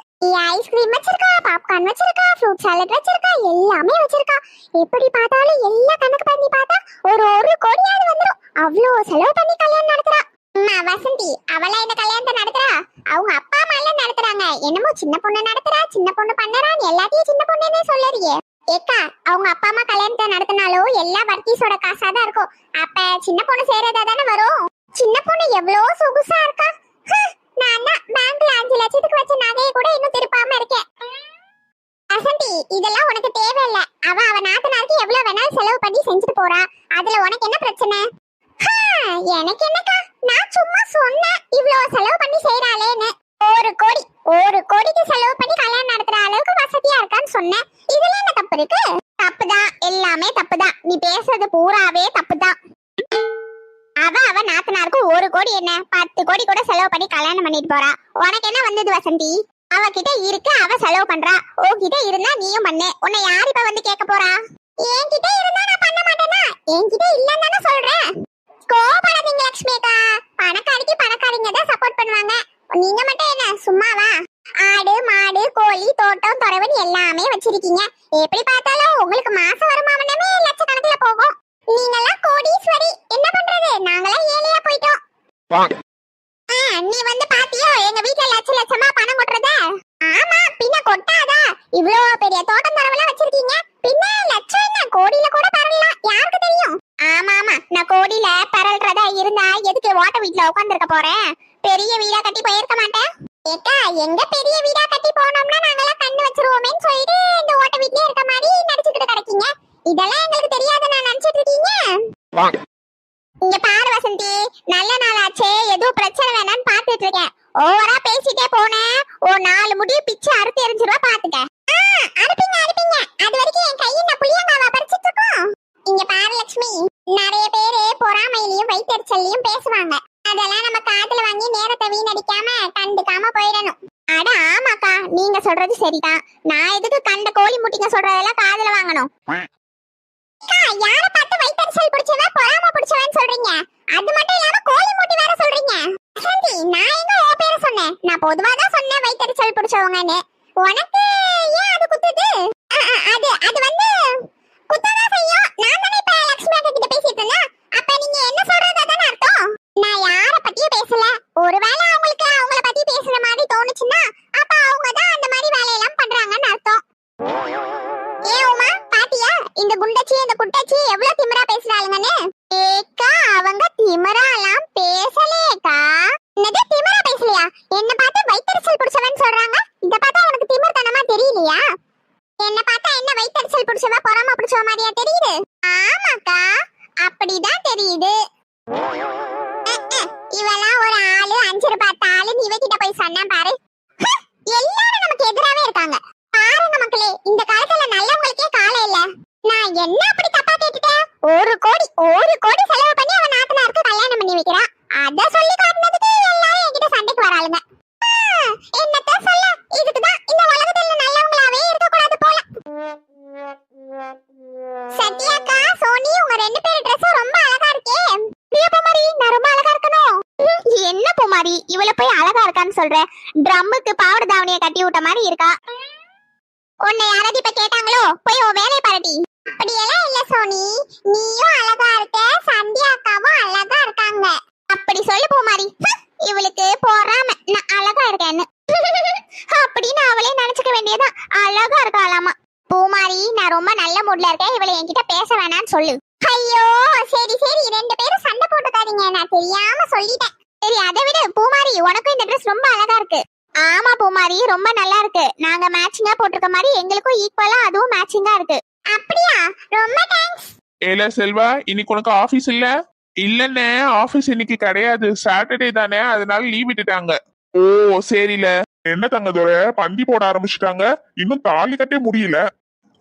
ஐஸ்கிரீம் வச்சிருக்கா, பாப்கார்ன் வச்சிருக்கா, ஃப்ரூட் சாலட் வச்சிருக்கா, எல்லாமே வச்சிருக்கா. எப்படி பார்த்தாலும் எல்லாம் கணக்கு பண்ணி பார்த்தா ஒரு கோடியாவது வந்துரும். அவ்வளோ செலவு பண்ணி கல்யாணம் நடத்துறா. வசந்தி அவளா இந்த கல்யாணத்தை நடத்துறா? அவங்க அப்பா அம்மா எல்லாம் நடத்துறாங்க. என்னமோ சின்ன பொண்ணு நடத்துறா, சின்ன பொண்ணு பண்ணறான்னு எல்லாத்தையும் சின்ன பொண்ணுன்னே சொல்லறியே. ஏக்கா அவங்க அப்பா அம்மா கல்யாணத்தை நடத்தினாலும் எல்லா வர்க்கீஸோட காசா தான் இருக்கும். அப்ப சின்ன பொண்ணு செய்யறதா தானே வரும். சின்ன பொண்ணு எவ்வளவு சொகுசா இருக்கா. நான் தான் பேங்க்ல 5 லட்சத்துக்கு வச்ச நகையை கூட இன்னும் திருப்பாம இருக்கேன். வசந்தி இதெல்லாம் உனக்கு தேவையில்லை. அவ நாத்தனாருக்கு எவ்வளவு வேணாலும் செலவு பண்ணி செஞ்சுட்டு போறா. அதுல உனக்கு என்ன பிரச்சனை? எனக்கு என்னக்கா, நான் சும்மா சொன்னேன் இவ்வளவு செலவு பண்ணி செய்யறாளேன்னு. ஒரு கோடிக்கு செலவு பண்ணி கல்யாணம் நடத்துற அளவுக்கு வசதியா இருக்கான்னு சொன்னேன். இதுல என்ன தப்பு இருக்கு? தப்புதான், எல்லாமே தப்புதான். நீ பேசுறது பூராவே தப்புதான். அவ நாத்தனாருக்கு 1 கோடி என்ன 10 கோடி கூட செலவு பண்ணி கல்யாணம் பண்ணிட்டு போறா. உனக்கு என்ன வந்தது வசந்தி? அவகிட்ட இருக்கு, அவ செலவு பண்றா. உன்கிட்ட இருந்தா நீயும் பண்ணு. உன்னை யார் இப்ப வந்து கேட்க போறா? என்கிட்ட இருந்தா நான் பண்ண மாட்டேனா? என்கிட்ட இல்லன்னு தானே சொல்றேன். கோபப்படாதீங்க லட்சுமி அக்கா. பணக்காரிக்கு பணக்காரிங்க தான் சப்போர்ட் பண்ணுவாங்க. நீங்க மட்டும் என்ன சும்மாவா? ஆடு மாடு கோழி தோட்டம் துறவன் எல்லாமே வச்சிருக்கீங்க. எப்படி பார்த்தாலும் உங்களுக்கு மாச வருமானமே லட்சக்கணக்குல போகும். நீங்கெல்லாம் கோடீஸ்வரி. என்ன பண்றது, நாங்கெல்லாம் ஏழையா போயிட்டோம். நீ வந்து பாத்தியோ எங்க வீட்ல லட்சமா பணம் கொட்டுறத? ஆமா பின்ன கொட்டாதா? இவ்ளோ பெரிய தோட்டம் துறவெல்லாம் வச்சிருக்கீங்க. பின்ன லட்சம் என்ன கோடியில கூட பரவலாம், யாருக்கு தெரியும்? ஆமா நான் கோடியில பரல்றதா இருந்தா எதுக்கு ஓட்ட வீட்ல உட்கார்ந்திருக்க போறேன்? பெரிய வீடா கட்டி போயிருக்க மாட்டேன். ஏக்கா எங்க பெரிய வீடா கட்டி போனோம்னா நாங்கெல்லாம் கண்ணு வச்சிருவோமேன்னு சொல்லிட்டு இந்த ஓட்ட வீட்லயே இருக்க மாதிரி நடிச்சுக்கிட்டு கிடக்கீங்க. இதெல்லாம் எங்களுக்கு தெரியாத நான் நினைச்சிட்டு இருக்கீங்க. இங்க பாரு வசந்தி, நல்ல நாளாச்சே, எதுவும் பிரச்சனை வேணான்னு பாத்துட்டு இருக்கேன். ஓவரா பேசிட்டே போனேன் ஒரு 4 முடிய பிச்சு அறுத்து எரிஞ்சிருவா பாத்துக்க. அறுப்பீங்க அது வரைக்கும் என் கையை நான் புளியங்காவா பறிச்சிட்டு இருக்கோம். இங்க பாரு லட்சுமி, நிறைய பேரு பொறாமையிலயும் வயிற்றுச்சல்லையும் பேசுவாங்க. அதெல்லாம் நம்ம காதுல வாங்கி நேரத்தை வீணடிக்காம கண்டுக்காம போயிடணும். அட ஆமாக்கா, நீங்க சொல்றது சரிதான். நான் எதுக்கு கண்ட கோழி முட்டிங்க சொல்றதெல்லாம் காதுல வாங்கணும்? யார பார்த்து வயிற்றுச்சல் பிடிச்சவ பொறாம பிடிச்சவன்னு சொல்றீங்க? அது மட்டும் இல்லாம கோழி முட்டி வேற சொல்றீங்க. வசந்தி நான் எங்க ஓ பேரை சொன்னேன்? நான் பொதுவா தான் சொன்னேன் வயிற்றுச்சல் பிடிச்சவங்கன்னு. உனக்கு ஏன் அது குத்துது? அது வந்து குத்ததான் செய்யும். நான் தானே இப்ப லட்சுமி அக்கா கிட்ட பேசிட்டு இருந்தேன். அப்ப நீங்க என்ன சொல்றது தானே அர்த்தம். நான் யார பத்தியும் பேசல. ஒருவேளை அவங்களுக்கு அவங்கள பத்தி பேசுற மாதிரி தோணுச்சுன்னா அப்ப அவங்க தான் அந்த மாதிரி வேலையெல்லாம் பண்றாங்கன்னு அர்த்தம். ஏ உமா பாத்தியா இந்த குண்டச்சி இந்த குட்டச்சி எவ்வளவு திமிரா பேசுறாளுங்கன்னு? ஏக்கா அவங்க திமிராலாம் பேசலேக்கா. என்னது திமிரா பேசலையா? என்ன பார்த்து வயிற்றுச்சல் பிடிச்சவன்னு சொல்றாங்க. இத பார்த்தா உனக்கு திமிர்த்தனமா தெரியலையா? என்ன பார்த்தா என்ன வயிற்றுச்சல் பிடிச்சவ பொறாம பிடிச்சவ மாதிரியா தெரியுது? ஆமாக்கா அப்படிதான் தெரியுது. இவெல்லாம் ஒரு ஆளு 5 ரூபாய் தாளு. நீ இவகிட்ட போய் சொன்னா பாரு. எல்லாரும் நமக்கு எதிராவே இருக்காங்க. பாருங்க மக்களே, இந்த காலத்துல நல்லவங்களுக்கே காலம் இல்ல. நான் என்ன அப்படி தப்பா கேட்டுட்டேன்? 1 கோடி செலவு பண்ணி அவன் நாத்தனாருக்கு கல்யாணம் பண்ணி வைக்கிறா. அத சொல்லி காட்டுனதுக்கு எல்லாரும் என்கிட்ட சண்டைக்கு வராளுங்க. என்னத்த சொல்ல, இதுக்குதான் இந்த உலகத்துல நல்லவங்களாவே இருக்க கூடாது போல. சத்யாக்கா சோனி உங்க 2 பேர் Dress ரொம்ப அழகா இருக்கே. பூமாரி நான் ரொம்ப அழகா இருக்கணும். என்ன பூமாரி இவள போய் அழகா இருக்கான்னு சொல்ற? ட்ரம்முக்கு பாவாடை தாவணியை கட்டி விட்ட மாதிரி இருக்கா. உன்னை யாராவது இப்ப கேட்டாங்களோ? போய் உன் வேலையை பாருடி. அப்படியெல்லாம் இல்ல சோனி, நீயும் அழகா இருக்க, சந்தியா அக்காவும் அழகா இருக்காங்க. அப்படி சொல்லு பூமாரி. இவளுக்கு போறாம நான் அழகா இருக்கேன்னு அப்படின்னு அவளே நினைச்சுக்க வேண்டியதான். அழகா இருக்காளாமா. பூமாரி நான் ரொம்ப நல்ல மூட்ல இருக்கேன், இவளை என்கிட்ட பேச வேணான்னு சொல்லு. ஐயோ சரி 2 பேரும் சண்டை போட்டுக்காதீங்க, நான் தெரியாம சொல்லிட்டேன். சரி அதை விட பூமாரி உனக்கும் இந்த Dress ரொம்ப அழகா இருக்கு. ஆமா பூமாரி ரொம்ப நல்லா இருக்கு. நாங்க மேட்சிங்கா போட்டிருக்க மாதிரி எங்களுக்கும் ஈக்குவலா அதுவும் மேட்சிங்கா இருக்கு. அப்படியா? ரொம்ப தேங்க்ஸ். ஏல செல்வா, இன்னைக்கு உனக்கு ஆபீஸ் இல்ல? இல்லன்னு ஆபீஸ் இன்னைக்கு கிடையாது, சாட்டர்டே தானே, அதனால லீவ் விட்டுட்டாங்க. ஓ சரில. என்ன தங்கதோர பந்தி போட ஆரம்பிச்சுட்டாங்க, இன்னும் தாலி கட்டே முடியல.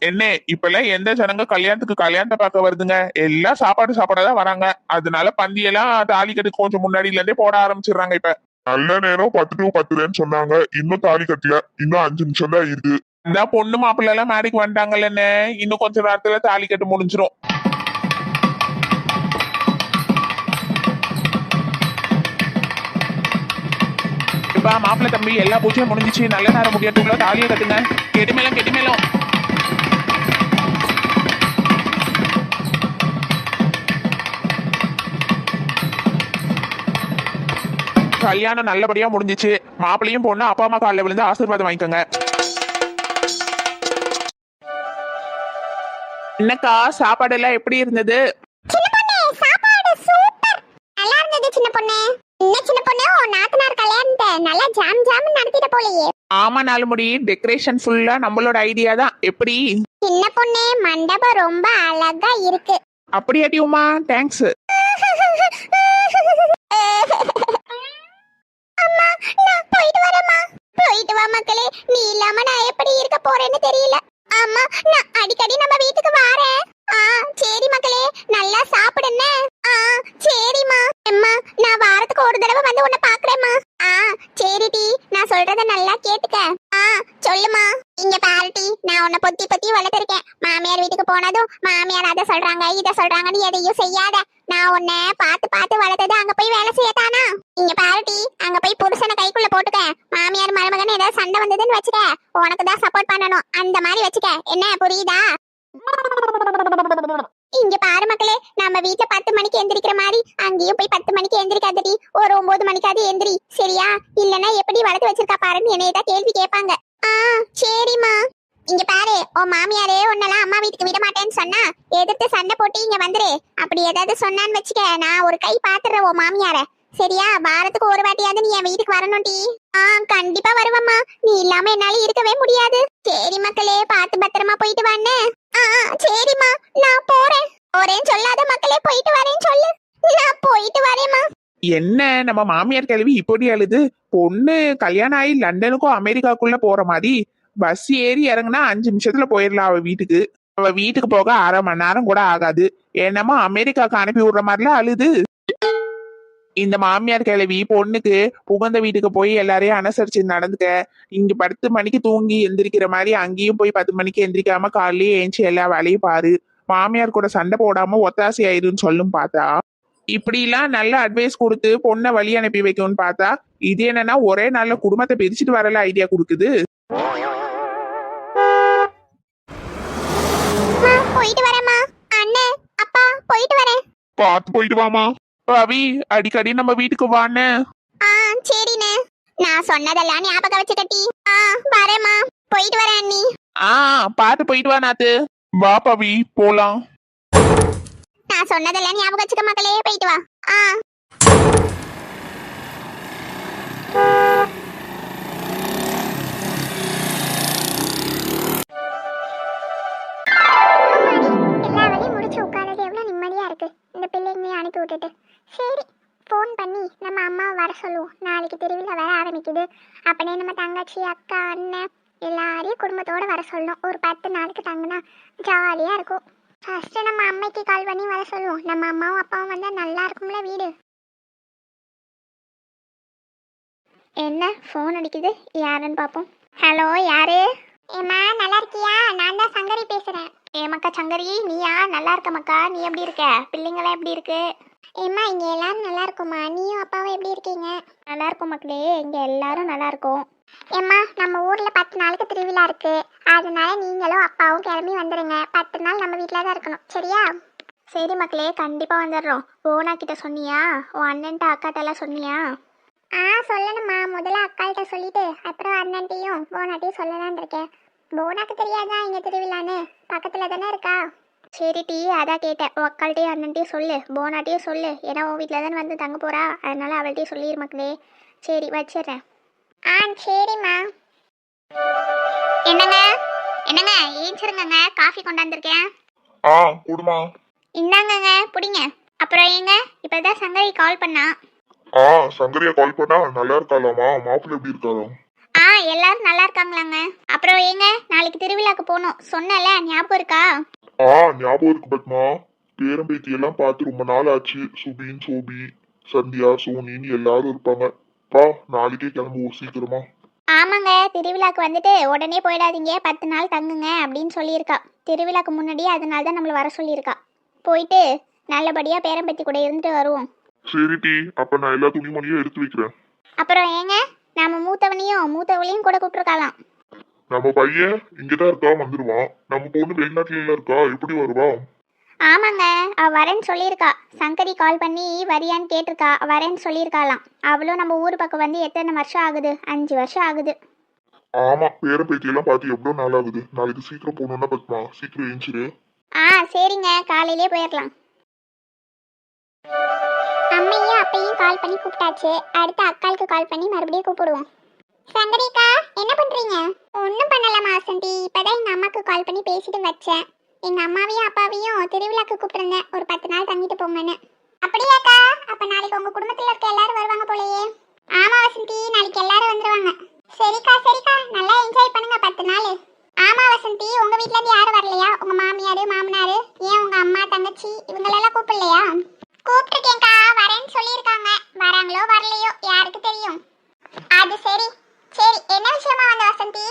என்ன இப்பெல்லாம் எந்த ஜனங்க கல்யாணத்துக்கு கல்யாணத்தை பார்க்க வருதுங்க, எல்லாம் சாப்பாடாதான் வராங்க. அதனால பந்தியெல்லாம் தாலி கட்டு கொஞ்சம் முன்னாடில இருந்தே போட ஆரம்பிச்சிடுறாங்க இப்ப. நல்ல நேரம் 10 to 10 சொன்னாங்க, இன்னும் தாலி கட்டல, இன்னும் 5 நிமிஷம் தான் இருக்கு. இந்த பொண்ணு மாப்பிள்ள எல்லாம் மேடைக்கு வந்துட்டாங்கல்லன்னு இன்னும் கொஞ்ச நேரத்துல தாலி கட்டு முடிஞ்சிரும். இப்ப மாப்பிள்ள தம்பி எல்லா பூஜையும் முடிஞ்சிச்சு, நல்ல நேரம் முடியறதுக்குள்ள தாலியை கட்டுங்க. கெடுமேலும் கெடுமேலும். கல்யாணம் நல்லபடியா முடிஞ்சிச்சு. மாப்பிள்ளையும் பொண்ணு அப்பா அம்மா காலில் விழுந்து ஆசீர்வாதம் வாங்கிக்கோங்க. என்னக்கா சாப்பாடு எல்லாம் எப்படி இருந்தது? சின்ன பொண்ணே சாப்பாடு சூப்பர், நல்லா இருந்தது சின்ன பொண்ணே. என்ன சின்ன பொண்ணே, உன் நாத்தனார் கல்யாணத்தை நல்லா ஜாம் ஜாம் நடத்திட்ட போலயே. ஆமா நாலுமுடி, டெக்கரேஷன் ஃபுல்லா நம்மளோட ஐடியா தான். எப்படி சின்ன பொண்ணே, மண்டபம் ரொம்ப அழகா இருக்கு. அப்படியாட்டி உமா, தேங்க்ஸ். அம்மா நான் போயிட்டு வரேம்மா. போயிட்டு வா மக்களே, நீ இல்லாம நான் எப்படி இருக்க போறேன்னு தெரியல. அம்மா நான் அடிக்கடி நம்ம வீட்டுக்கு வரேன். சரி மக்களே, நல்லா சாப்பிடுங்க. சரிம்மா. அம்மா நான் வாரத்துக்கு ஒரு தடவை வந்து உன்னை பாக்குறேம்மா. சரி டி, நான் சொல்றத நல்லா கேட்டுக்க. சொல்லுமா. இங்க பாருட்டி, நான் உன்னை பொத்தி பொத்தி வளர்த்திருக்கேன். மாமியார் வீட்டுக்கு போனதும் மாமியார் அதை சொல்றாங்க இதை சொல்றாங்கன்னு எதையும் செய்யாத. நான் உன்னை பார்த்து பார்த்து வளர்த்தது அங்க போய் வேலை செய்யத்தானா? இங்க பாருட்டி, அங்க போய் புருஷனை கைக்குள்ள போட்டுக்க. மாமியார் மருமகன் ஏதாவது சண்டை வந்ததுன்னு வச்சுக்க, உனக்கு தான் சப்போர்ட் பண்ணணும். அந்த மாதிரி வச்சுக்க, என்ன புரியுதா? இங்க பாரு மக்களே, நம்ம வீட்டுல 10 மணிக்கு எந்திரிக்கிற மாதிரி அங்கேயும் போய் 10 மணிக்கு எந்திரிக்காதடி. ஒரு 9 மணிக்காவது எந்திரி, சரியா? இல்லன்னா எப்படி வளர்த்து வச்சிருக்கா பாருன்னு என்னையதான் கேள்வி கேட்பாங்க. சரிம்மா. இங்க பாரு, உன் மாமியாரே உன்னெல்லாம் அம்மா வீட்டுக்கு விட மாட்டேன்னு சொன்னா எதிர்த்து சண்டை போட்டு இங்க வந்துரு. அப்படி ஏதாவது சொன்னான்னு வச்சுக்க, நான் ஒரு கை பாத்துறேன் உன் மாமியார, சரியா? வாரத்துக்கு ஒரு வாட்டியாவது நீ என் வீட்டுக்கு வரணும்டி. கண்டிப்பா வருவம்மா, நீ இல்லாம என்னால இருக்கவே முடியாது. சரி மக்களே, பார்த்து பத்திரமா போயிட்டு வான்னு. சரிம்மா, நான் போறேன். போறேன்னு சொல்லாத மக்களே, போயிட்டு வரேன்னு சொல்லு. நான் போயிட்டு வரேம்மா. என்ன நம்ம மாமியார் கேள்வி இப்படி அழுது? பொண்ணு கல்யாணம் ஆகி லண்டனுக்கும் அமெரிக்காக்குள்ள போற மாதிரி பஸ் ஏறி இறங்குனா 5 நிமிஷத்துல போயிடலாம் அவ வீட்டுக்கு. அவ வீட்டுக்கு போக 1/2 மணி நேரம் கூட ஆகாது. என்னமோ அமெரிக்காவுக்கு அனுப்பி விடுற மாதிரிலாம் அழுது. இந்த மாமியார் கிழவி பொண்ணுக்கு புகுந்த வீட்டுக்கு போய் எல்லாரையும் அனுசரிச்சு நடந்துக்க, இங்க 10 மணிக்கு தூங்கி எந்திரிக்கிற மாதிரி அங்கேயும் போய் 10 மணிக்கு எந்திரிக்காம காலையிலேயே ஏஞ்சி எல்லா வேலையும் பாரு, மாமியார் கூட சண்டை போடாம ஒத்தாசை ஆயிருன்னு சொல்லும் பார்த்தா, இப்படி எல்லாம் நல்ல அட்வைஸ் கொடுத்து பொண்ணை வழி அனுப்பி வைக்கும்னு பார்த்தா, இது என்னன்னா ஒரே நாள்ல குடும்பத்தை பிரிச்சுட்டு வரல ஐடியா கொடுக்குது. போயிட்டு வரேம்மா. அண்ணே அப்பா போயிட்டு வரேன். பார்த்து போயிட்டு வாமா. ரவி அடிக்கடி நம்ம வீட்டுக்கு வான்னு. சரிண்ணே, நான் சொன்னதெல்லாம் ஞாபகம் வச்சுக்கட்டி. வரேம்மா, போயிட்டு வரேன் அண்ணி. பார்த்து போயிட்டு வா நாத்து. வா பவி, போலாம். நான் சொன்னதெல்லாம் ஞாபகம் வச்சுக்க மக்களே, போயிட்டு வா. எல்லா வேலையும் முடிச்சு உட்கார்றது எவ்வளவு நிம்மதியா இருக்கு, இந்த பிள்ளைங்களையும் அனுப்பி விட்டுட்டு. சரி, ஃபோன் பண்ணி நம்ம அம்மாவை வர சொல்லுவோம். நாளைக்கு திருவிழா வேற ஆரம்பிக்குது. அப்படியே நம்ம தங்கச்சி அக்கா அண்ணன் எல்லாரையும் குடும்பத்தோட வர சொல்லணும். ஒரு 10 நாளுக்கு தங்கினா ஜாலியா இருக்கும். ஃபர்ஸ்ட் நம்ம அம்மைக்கு கால் பண்ணி வர சொல்லுவோம். நம்ம அம்மாவும் அப்பாவும் வந்தா நல்லா இருக்கும்ல வீடு. என்ன ஃபோன் அடிக்குது, யாருன்னு பாப்போம். ஹலோ, யாரு? ஏமா நல்லா இருக்கியா? நான் தான் சங்கரி பேசுறேன். ஏமாக்கா சங்கரி, நீயா? நல்லா இருக்க மக்கா, நீ எப்படி இருக்க? பிள்ளைங்களாம் எப்படி இருக்கு? ஏம்மா இங்க எல்லாரும் நல்லா இருக்குமா, நீயும் அப்பாவும் எப்படி இருக்கீங்க? நல்லா இருக்கும் மக்களே, இங்க எல்லாரும் நல்லா இருக்கும். ஏம்மா நம்ம ஊர்ல 10 நாளுக்கு திருவிழா இருக்கு, அதனால நீங்களும் அப்பாவும் கிளம்பி வந்துருங்க. 10 நாள் நம்ம வீட்டில தான் இருக்கணும், சரியா? சரி மக்களே, கண்டிப்பா வந்துடுறோம். போனா கிட்ட சொன்னியா? உன் அண்ணன்ட்ட அக்காட்ட எல்லாம் சொன்னியா? சொல்லணும்மா. முதல்ல அக்காள்கிட்ட சொல்லிட்டு அப்புறம் அண்ணன்ட்டையும் போனாட்டையும் சொல்லலான் இருக்கேன். போனாக்கு தெரியாதான் இங்க திருவிழான்னு, பக்கத்துல தானே இருக்கா. சரி டி, அதான் கேட்டேன். உன் அக்காள்கிட்டையும் அண்ணன்ட்டையும் சொல்லு, போனாட்டையும் சொல்லு. ஏன்னா உன் வீட்டில் தானே வந்து தங்க போறா, அதனால அவள்கிட்டையும் சொல்லிடு மக்களே. சரி வச்சிடுறேன். சரிம்மா. என்னங்க என்னங்க, ஏஞ்சிருங்க, காஃபி கொண்டாந்துருக்கேன். குடுமா. இந்தாங்கங்க, புடிங்க. அப்புறம் ஏங்க இப்பதான் சங்கரி கால் பண்ணா. சங்கரியா கால் பண்ணா நல்லா இருக்காளாமா? மாப்பிள்ளை எப்படி இருக்காராம்? எல்லாரும் நல்லா இருக்காங்களாங்க. அப்புறம் ஏங்க நாளைக்கு திருவிழாக்கு போகணும் சொன்னல, ஞாபகம் இருக்கா? ஞாபகம் இருக்கு பத்மா. பேரம்பேத்தி எல்லாம் பார்த்து ரொம்ப நாள் ஆச்சு. சுபின், சோபி, சந்தியா, சோனின்னு எல்லாரும் இருப்பாங்க. நாளைக்கே கிளம்புவோம் சீக்கிரமா. ஆமாங்க, திருவிழாக்கு வந்துட்டு உடனே போயிடாதீங்க, 10 நாள் தங்குங்க அப்படின்னு சொல்லியிருக்கா. திருவிழாக்கு முன்னாடியே அதனால தான் நம்மளை வர சொல்லியிருக்கா. போயிட்டு நல்லபடியாக பேரம்பேத்தி கூட இருந்துட்டு வருவோம். சரி டி, அப்ப நான் எல்லா துணிமணியும் எடுத்து வைக்கிறேன். அப்புறம் ஏங்க நம்ம மூத்தவளையும் கூட கூப்பிட்டுருக்கலாம். நம்ம பையன் இங்கதான் இருக்கா, வந்துடுவான். நம்ம பொண்ணு வெளிநாட்டுல எல்லாம் இருக்கா, எப்படி வருவா? ஆமாங்க, அவ வரேன்னு சொல்லியிருக்கா. சங்கரி கால் பண்ணி வரியான்னு கேட்டிருக்கா, வரேன்னு சொல்லியிருக்காளாம். அவளும் நம்ம ஊர் பக்கம் வந்து எத்தனை வருஷம் ஆகுது? 5 வருஷம் ஆகுது. ஆமா, பேரம்பேத்தி எல்லாம் பார்த்து எவ்வளவு நாள் ஆகுது. நாளைக்கு சீக்கிரம் போகணும்னா பத்மா, சீக்கிரம் எழுந்திரு. சரிங்க, காலையிலே போயிடலாம். அம்மையும் அப்பையும் கால் பண்ணி கூப்பிட்டாச்சு. அடுத்து அக்காளுக்கு கால் பண்ணி மறுபடியும் கூப்பிடுவோம். சங்கரிக்கா, என்ன பண்றீங்க? ஒன்றும் பண்ணலாமா வசந்தி, இப்பதான் எங்க அம்மாக்கு கால் பண்ணி பேசிட்டு வச்சேன். எங்க அம்மாவையும் அப்பாவையும் திருவிழாக்கு கூப்பிட்டுருந்தேன், ஒரு 10 நாள் தங்கிட்டு போங்கன்னு. அப்படியாக்கா? அப்ப நாளைக்கு உங்க குடும்பத்துல இருக்க எல்லாரும் வருவாங்க போலயே. ஆமா வசந்தி, நாளைக்கு எல்லாரும் வந்துருவாங்க. சரிக்கா சரிக்கா, நல்லா என்ஜாய் பண்ணுங்க 10 நாள். ஆமா வசந்தி, உங்க வீட்ல இருந்து யாரும் வரலையா? உங்க மாமியாரு மாமனாரு, ஏன் உங்க அம்மா தங்கச்சி இவங்களெல்லாம் கூப்பிடலையா? கூப்பிட்டுருக்கேன்க்கா, வரேன்னு சொல்லியிருக்காங்க. வராங்களோ வரலையோ யாருக்கு தெரியும். அது சரி. சரி, என்ன விஷயமா வந்த வசந்தி?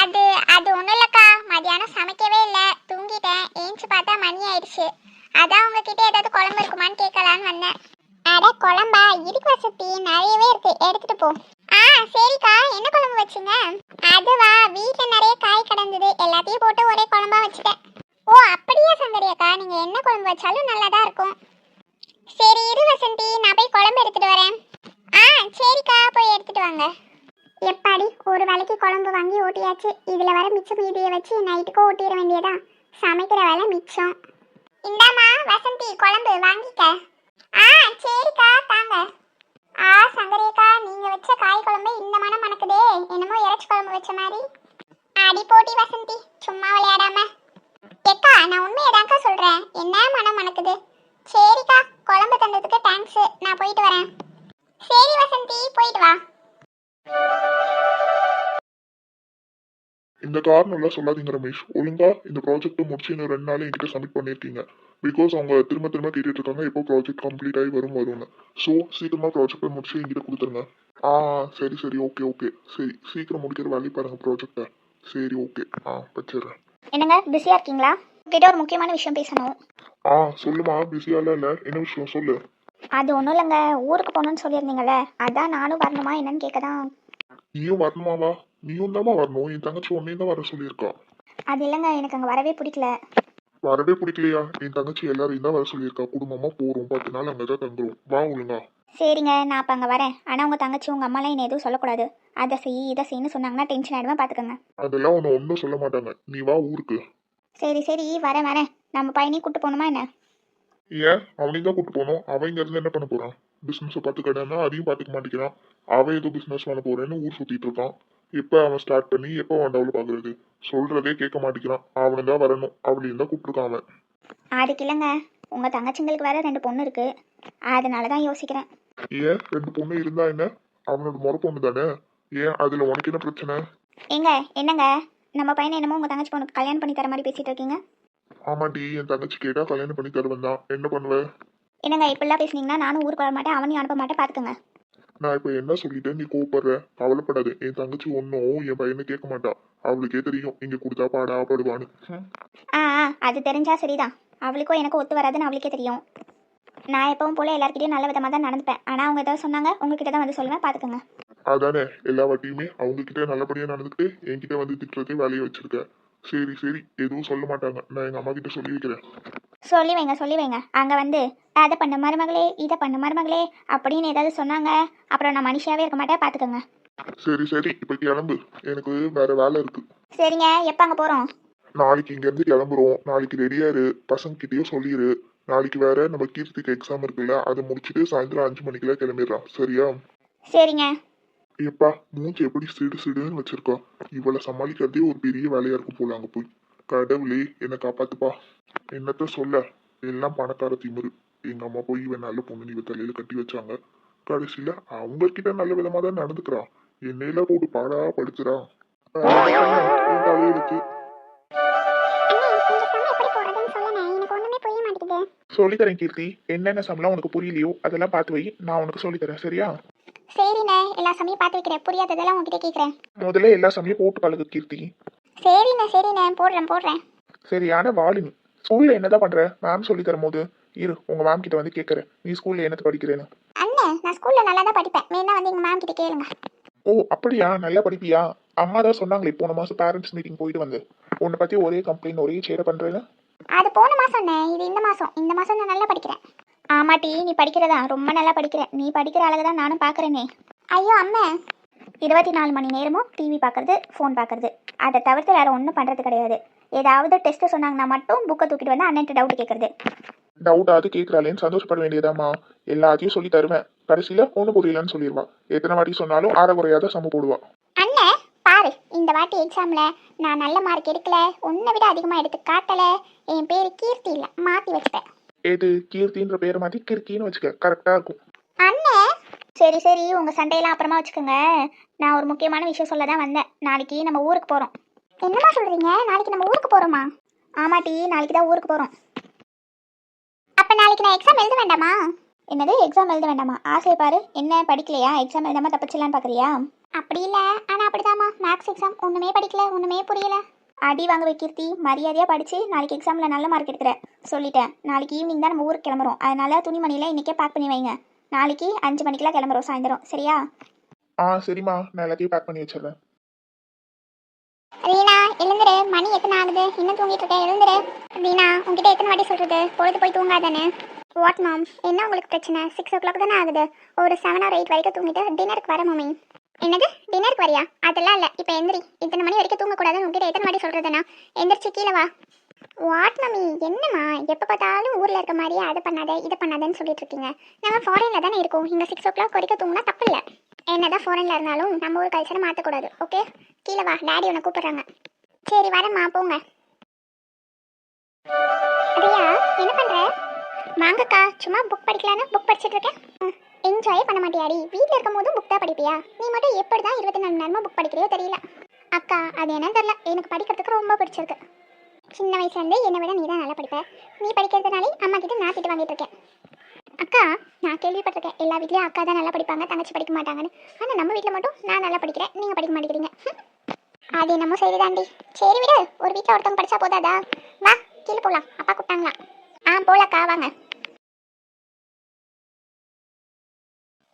அது அது ஒன்றும் இல்லைக்கா, மதியானம் சமைக்கவே இல்லை, தூங்கிட்டேன். ஏஞ்சி பார்த்தா மணி ஆயிடுச்சு. அதான் உங்ககிட்ட ஏதாவது குழம்பு இருக்குமான்னு கேட்கலான்னு வந்தேன். அட குழம்பா? இருக்கு வசந்தி, நிறையவே இருக்கு, எடுத்துட்டு போ. சரிக்கா, என்ன குழம்பு வச்சுங்க? அதுவா, வீட்டில் நிறைய காய் கிடந்தது, எல்லாத்தையும் போட்டு ஒரே குழம்பா வச்சுட்டேன். ஓ அப்படியே சங்கரியக்கா, நீங்க என்ன குழம்பு வச்சாலும் நல்லா தான் இருக்கும். சரி இரு வசந்தி, நான் போய் குழம்பு எடுத்துட்டு வரேன். சரிக்கா, போய் எடுத்துட்டு வாங்க. எப்பாடி, ஒரு வேளைக்கு குழம்பு வாங்கி ஓட்டியாச்சு. இதுல வர மிச்சம் மீதியை வச்சு நைட்டுக்கும் ஓட்டிட வேண்டியதா. சமைக்கிற வேலை மிச்சம். இந்தாமா வசந்தி, குழம்பு வாங்கிக்க. சரிக்கா, தாங்க. சங்கரியக்கா, நீங்க வச்ச காய் குழம்பு இந்த மனம் மணக்குதே, என்னமோ இறைச்சி குழம்பு வச்ச மாதிரி. அடி போட்டி வசந்தி, சும்மா விளையாடாம. எக்கா, நான் உண்மையதாக்கா சொல்றேன், என்ன மனம் மணக்குது. சரிக்கா, குழம்பு தந்ததுக்கு தேங்க்ஸ், நான் போயிட்டு வரேன். சரி வசந்தி, போயிட்டு வா. இந்த காரணம் எல்லாம் சொல்லாதீங்க ரமேஷ். ஒழுங்கா இந்த ப்ராஜெக்ட் முடிச்சு இன்னும் 2 நாள் என்கிட்ட சப்மிட் பண்ணிருக்கீங்க. பிகாஸ் அவங்க திரும்ப திரும்ப கேட்டுட்டு இருக்காங்க எப்போ ப்ராஜெக்ட் கம்ப்ளீட் ஆகி வரும்னு. ஸோ சீக்கிரமா ப்ராஜெக்டை முடிச்சு என்கிட்ட கொடுத்துருங்க. சரி சரி, ஓகே ஓகே. சரி, சீக்கிரம் முடிக்கிற வேலையை பாருங்க ப்ராஜெக்டை. சரி ஓகே, வச்சிடுறேன். என்னங்க, பிஸியா இருக்கீங்களா? உங்ககிட்ட ஒரு முக்கியமான விஷயம் பேசணும். சொல்லுமா, பிஸியால இல்லை, என்ன விஷயம் சொல்லு. அது ஒன்றும் இல்லைங்க, ஊருக்கு போகணுன்னு சொல்லியிருந்தீங்கல்ல, அதான் நானும் வரணுமா என்னன்னு கேட்க தான். நீயும் வரணுமாவா? நீயும் தாமா வரணும், என் தங்கச்சி ஒன்னையும் தான் வர சொல்லியிருக்கா. அது இல்லைங்க, எனக்கு அங்கே வரவே பிடிக்கல. வரவே பிடிக்கலையா? என் தங்கச்சி எல்லாரையும் தான் வர சொல்லியிருக்கா. குடும்பமா போறோம், 10 நாள் அங்கதான் தங்குறோம். வா ஒழுங்கா. சரிங்க, நான் அப்போ அங்கே வரேன். ஆனால் உங்கள் தங்கச்சி உங்கள் அம்மாலாம் என்ன எதுவும் சொல்லக்கூடாது. அதை செய் இதை செய்யு சொன்னாங்கன்னா டென்ஷன் ஆகிடுவேன், பார்த்துக்கோங்க. அதெல்லாம் ஒன்றும் சொல்ல மாட்டாங்க, நீ வா ஊருக்கு. சரி சரி, வரேன் வரேன். நம்ம பையனையும் கூப்பிட்டு போகணுமா என்ன? ஏன், அவனையும் தான் கூட்டு போகணும். அவன் இங்க இருந்து என்ன பண்ண போறான்? பிசினஸ் பார்த்துக்கடனா அதையும் பார்த்துக்க மாட்டேங்கிறான். அவன் ஏதோ பிசினஸ் பண்ண போறேன்னு ஊர் சுத்திட்டு இருக்கான். எப்ப அவன் ஸ்டார்ட் பண்ணி எப்ப அவன் டெவலப் ஆகுறது? சொல்றதே கேட்க மாட்டேங்கிறான். அவனை தான் வரணும், அவளையும் தான் கூப்பிட்டுருக்கான் அவன். அதுக்கு இல்லைங்க, உங்கள் தங்கச்சிங்களுக்கு வேற 2 பொண்ணு இருக்கு, அதனால தான் யோசிக்கிறேன். ஏன், 2 பொண்ணு இருந்தா என்ன? அவனோட முறை பொண்ணு தானே. ஏன், அதுல உனக்கு என்ன பிரச்சனை? என்னங்க, நம்ம பையனை என்னமோ உங்கள் தங்கச்சி பொண்ணுக்கு கல்யாணம் பண்ணி தர மாதிரி பேசிட்டு இருக்கீங்க. ஆமாட்டி, என் தங்கச்சி கேட்டா கல்யாணம் பண்ணி தருவன் தான். என்ன பண்ணுவேன்? என்னங்க இப்படிலாம் பேசுனீங்கன்னா நானும் ஊருக்கு வர மாட்டேன், அவனையும் அனுப்ப மாட்டேன், பார்த்துக்கோங்க. நான் இப்ப என்ன சொல்லிட்டேன், நீ கோவப்படுற? கவலைப்படாது, என் தங்கச்சி ஒன்னும் என் பையனை கேட்க மாட்டா. அவளுக்கே தெரியும் இங்க கொடுத்தா பாடா படுவான்னு. அது தெரிஞ்சா சரிதான். அவளுக்கும் எனக்கும் ஒத்து வராதுன்னு அவளுக்கே தெரியும். நான் எப்பவும் போல எல்லாருக்கிட்டையும் நல்ல விதமாக தான் நடந்துப்பேன். ஆனால் அவங்க ஏதாவது சொன்னாங்க உங்ககிட்ட தான் வந்து சொல்லுவேன், பார்த்துக்கோங்க. அதானே, எல்லா வாட்டியுமே அவங்க கிட்ட நல்லபடியா நடந்துக்கிட்டு என்கிட்ட வந்து திட்டுறதே வேலையை வச்சிருக்க. சரி சரி, எதுவும் சொல்ல மாட்டாங்க, நான் எங்க அம்மா கிட்ட சொல்லி வைக்கிறேன். சொல்லி வைங்க. அங்கே வந்து அதை பண்ண மருமகளே இதை பண்ண மருமகளே அப்படின்னு ஏதாவது சொன்னாங்க, அப்புறம் நான் மனுஷியாவே இருக்க மாட்டேன், பார்த்துக்கோங்க. சரி சரி, இப்ப கிளம்பு, எனக்கு வேற வேலை இருக்கு. சரிங்க, எப்போ அங்கே போகிறோம்? நாளைக்கு இங்க இருந்து கிளம்புறோம். நாளைக்கு ரெடியா இரு, பசங்க கிட்டயும் சொல்லிடு. நாளைக்கு வேற நம்ம கீர்த்திக்கு எக்ஸாம் இருக்குல்ல, அதை முடிச்சுட்டு சாயந்தரம் 5 மணிக்கெல்லாம் கிளம்பிடுறான். சரியா? சரிங்க. எப்பா, மூஞ்சி எப்படி சிடு சிடுன்னு வச்சிருக்கா. இவளை சமாளிக்கிறதே ஒரு பெரிய வேலையா இருக்கும் போல அங்க போய். கடவுளே, என்னை காப்பாத்துப்பா. என்னத்த சொல்ல, எல்லாம் பணக்கார திமிரு. எங்க அம்மா போய் இவன் நல்ல பொண்ணு இவ தலையில கட்டி வச்சாங்க. கடைசியில அவங்க கிட்ட நல்ல விதமா தான் நடந்துக்கிறான். என்னையில போட்டு பாடா படுத்துறா. என் தலையெழுத்து. சொல்லித்தரேன் கீர்த்தி. என்னென்ன சம்பளம் உனக்கு புரியலையோ அதெல்லாம் பார்த்து வை. நான் உனக்கு சொல்லித்தரேன், சரியா? சரிண்ணே, எல்லா சமயம் பார்த்து வைக்கிறேன். புரியாததெல்லாம் உங்ககிட்ட கேட்குறேன். முதல்ல எல்லா சமயம் போட்டு பழகு கீர்த்தி. சரிண்ணே, போடுறேன். சரியான வாலினி. ஸ்கூல்ல என்னதான் பண்ற? மேம் சொல்லி தரும் போது இரு, உங்க மேம் கிட்ட வந்து கேட்கறேன் நீ ஸ்கூல்ல என்னது படிக்கிறேன்னு. அண்ணே, நான் ஸ்கூல்ல நல்லா தான் படிப்பேன். வேணா வந்து எங்க மேம் கிட்ட கேளுங்க. ஓ அப்படியா? நல்லா படிப்பியா? அம்மா தான் சொன்னாங்களே போன மாசம் பேரண்ட்ஸ் மீட்டிங் போயிட்டு வந்து உன்னை பத்தி ஒரே கம்ப்ளைண்ட் ஒரே சேர பண்றேன்னு. அது போன மாசம், இது இந்த மாசம் நான் நல்லா படிக்கிறேன். ஆமாட்டி, நீ படிக்கிறதா ரொம்ப நல்லா படிக்கிற. நீ படிக்கிற அழகு தான் நானும் பார்க்குறேனே. ஐயோ அம்மா, 24 மணி நேரமும் டிவி பார்க்கறது, ஃபோன் பார்க்கறது, அதை தவிர்த்து வேற ஒன்றும் பண்ணுறது கிடையாது. ஏதாவது டெஸ்ட்டு சொன்னாங்கன்னா மட்டும் புக்கை தூக்கிட்டு வந்து அண்ணன்ட்டு டவுட் கேட்குறது. டவுட்டாவது கேட்கறாளேன்னு சந்தோஷப்பட வேண்டியதாம்மா. எல்லாத்தையும் சொல்லி தருவேன். கடைசியில ஒண்ணு புரியலன்னு சொல்லிடுவா. எத்தனை வாட்டி சொன்னாலும் அறகுறையாத சம போடுவா. அண்ணே பாரு, இந்த வாட்டி எக்ஸாம்ல நான் நல்ல மார்க் எடுக்கல, உன்னை விட அதிகமாக எடுத்து காட்டல. என் பேரு கீர்த்தி இல்லை, மாற்றி வச்சுட்டேன். ஏது கீர்த்தின்ற பேரை மாத்தி கிறுக்கின்னு வச்சுக்க, கரெக்டா இருக்கும். அண்ணே சரி, உங்கள் சண்டையெல்லாம் அப்புறமா வச்சுக்கோங்க. நான் ஒரு முக்கியமான விஷயம் சொல்ல தான் வந்தேன். நாளைக்கு நம்ம ஊருக்கு போகிறோம். என்னம்மா சொல்கிறீங்க? நாளைக்கு நம்ம ஊருக்கு போகிறோமா? ஆமாட்டி, நாளைக்கு தான் ஊருக்கு போகிறோம். அப்போ நாளைக்கு நான் எக்ஸாம் எழுத வேண்டாமா? என்னது எக்ஸாம் எழுத வேண்டாமா? ஆசை பாரு, என்ன படிக்கலையா? எக்ஸாம் எழுதாமல் தப்பிச்சிடலான்னு பார்க்குறியா? அப்படி இல்லை, ஆனால் அப்படிதாம்மா. மேக்ஸ் எக்ஸாம் ஒன்றுமே படிக்கல, ஒன்றுமே புரியல. அடி வாங்க கீர்த்தி, மரியாதையாக படித்து நாளைக்கு எக்ஸாமில் நல்ல மார்க் எடுக்கிற சொல்லிட்டேன். நாளைக்கு ஈவினிங் தான் நம்ம ஊருக்கு கிளம்புறோம். அதனால் துணிமணியில் இன்றைக்கே பேக் பண்ணி வைங்க. நாளைக்கு 5 மணிக்கெல்லாம் கிளம்புறோம் சாயந்தரம், சரியா? சரிம்மா, நான் எல்லாத்தையும் பேக் பண்ணி வச்சிடுறேன். ரீனா எழுந்துரு, மணி எத்தனை ஆகுது? இன்னும் தூங்கிட்டு இருக்கேன், எழுந்துரு. ரீனா உங்ககிட்ட எத்தனை வாட்டி சொல்கிறது, பொழுது போய் தூங்காதானே? வாட் மேம், என்ன உங்களுக்கு பிரச்சனை? 6 o'clock தானே ஆகுது. ஒரு 7 or 8 வரைக்கும் தூங்கிட்டு டின்னருக்கு வர மம்மி. என்னது டின்னருக்கு வரியா? அதெல்லாம் இல்லை, இப்போ எந்திரி. இத்தனை மணி வரைக்கும் தூங்கக்கூடாதுன்னு உங்ககிட்ட எத்தனை வாட்டி சொல்கிறதுண்ணா? எந்திரிச்சு கீழே வா. வாட் மம்மி, என்னம்மா எப்போ பார்த்தாலும் ஊரில் இருக்க மாதிரியே அதை பண்ணாத இதை பண்ணாதன்னு சொல்லிட்டு இருக்கீங்க. நம்ம ஃபாரினில் தானே இருக்கோம். இங்கே 6 o'clock வரைக்கும் தூங்கினா தப்பு இல்லை. என்னதான் ஃபாரினில் இருந்தாலும் நம்ம ஒரு கல்ச்சரை மாற்றக்கூடாது, ஓகே? கீழே வா, டாடி உன்னை கூப்பிட்றாங்க. சரி வரேம்மா, போங்க. ரியா என்ன பண்ணுற? வாங்கக்கா, சும்மா புக் படிக்கலான்னு புக் படிச்சுட்டு இருக்கேன். என்ஜாயே பண்ண மாட்டியாடி? வீட்டில் இருக்கும் போதும் புக் தான் படிப்பியா? நீ மட்டும் எப்படி தான் 24 மணி நேரமாக புக் படிக்கிறியோ தெரியல. அக்கா அது என்னன்னு தெரியல, எனக்கு படிக்கிறதுக்கு ரொம்ப பிடிச்சிருக்கு. சின்ன வயசுலேருந்தே என்னை விட நீ தான் நல்லா படிப்ப. நீ படிக்கிறதுனாலே அம்மா கிட்ட நான் திட்டு வாங்கிட்டு இருக்கேன். அக்கா நான் கேள்விப்பட்டிருக்கேன், எல்லா வீட்லேயும் அக்கா தான் நல்லா படிப்பாங்க, தங்கச்சி படிக்க மாட்டாங்கன்னு. ஆனால் நம்ம வீட்டில் மட்டும் நான் நல்லா படிக்கிறேன், நீங்கள் படிக்க மாட்டேங்கிறீங்க. அது என்னமோ சரிதாண்டி. சரி விடு, ஒரு வீட்டில் ஒருத்தவங்க படித்தா போதாதா? வா கீழே போகலாம், அப்பா கூப்பிட்டாங்களா? போகலக்கா வாங்க.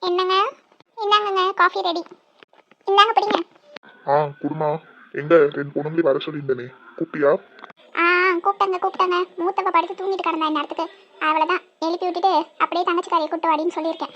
என்னங்க? இந்தாங்கங்க காஃபி ரெடி. இந்தாங்க படிங்க. குடுமா. எங்க 2 பொண்ணுங்களையும் வர சொல்லியிருந்தேனே, கூப்பிட்டியா? கூப்பிட்டாங்க. மூத்தவ படுத்து தூங்கிட்டு கிடந்தா நேரத்துக்கு. அவ்வளோதான் எழுப்பி விட்டுட்டு அப்படியே தங்கச்சிக்காரியை கூட்டு வாடின்னு சொல்லியிருக்கேன்.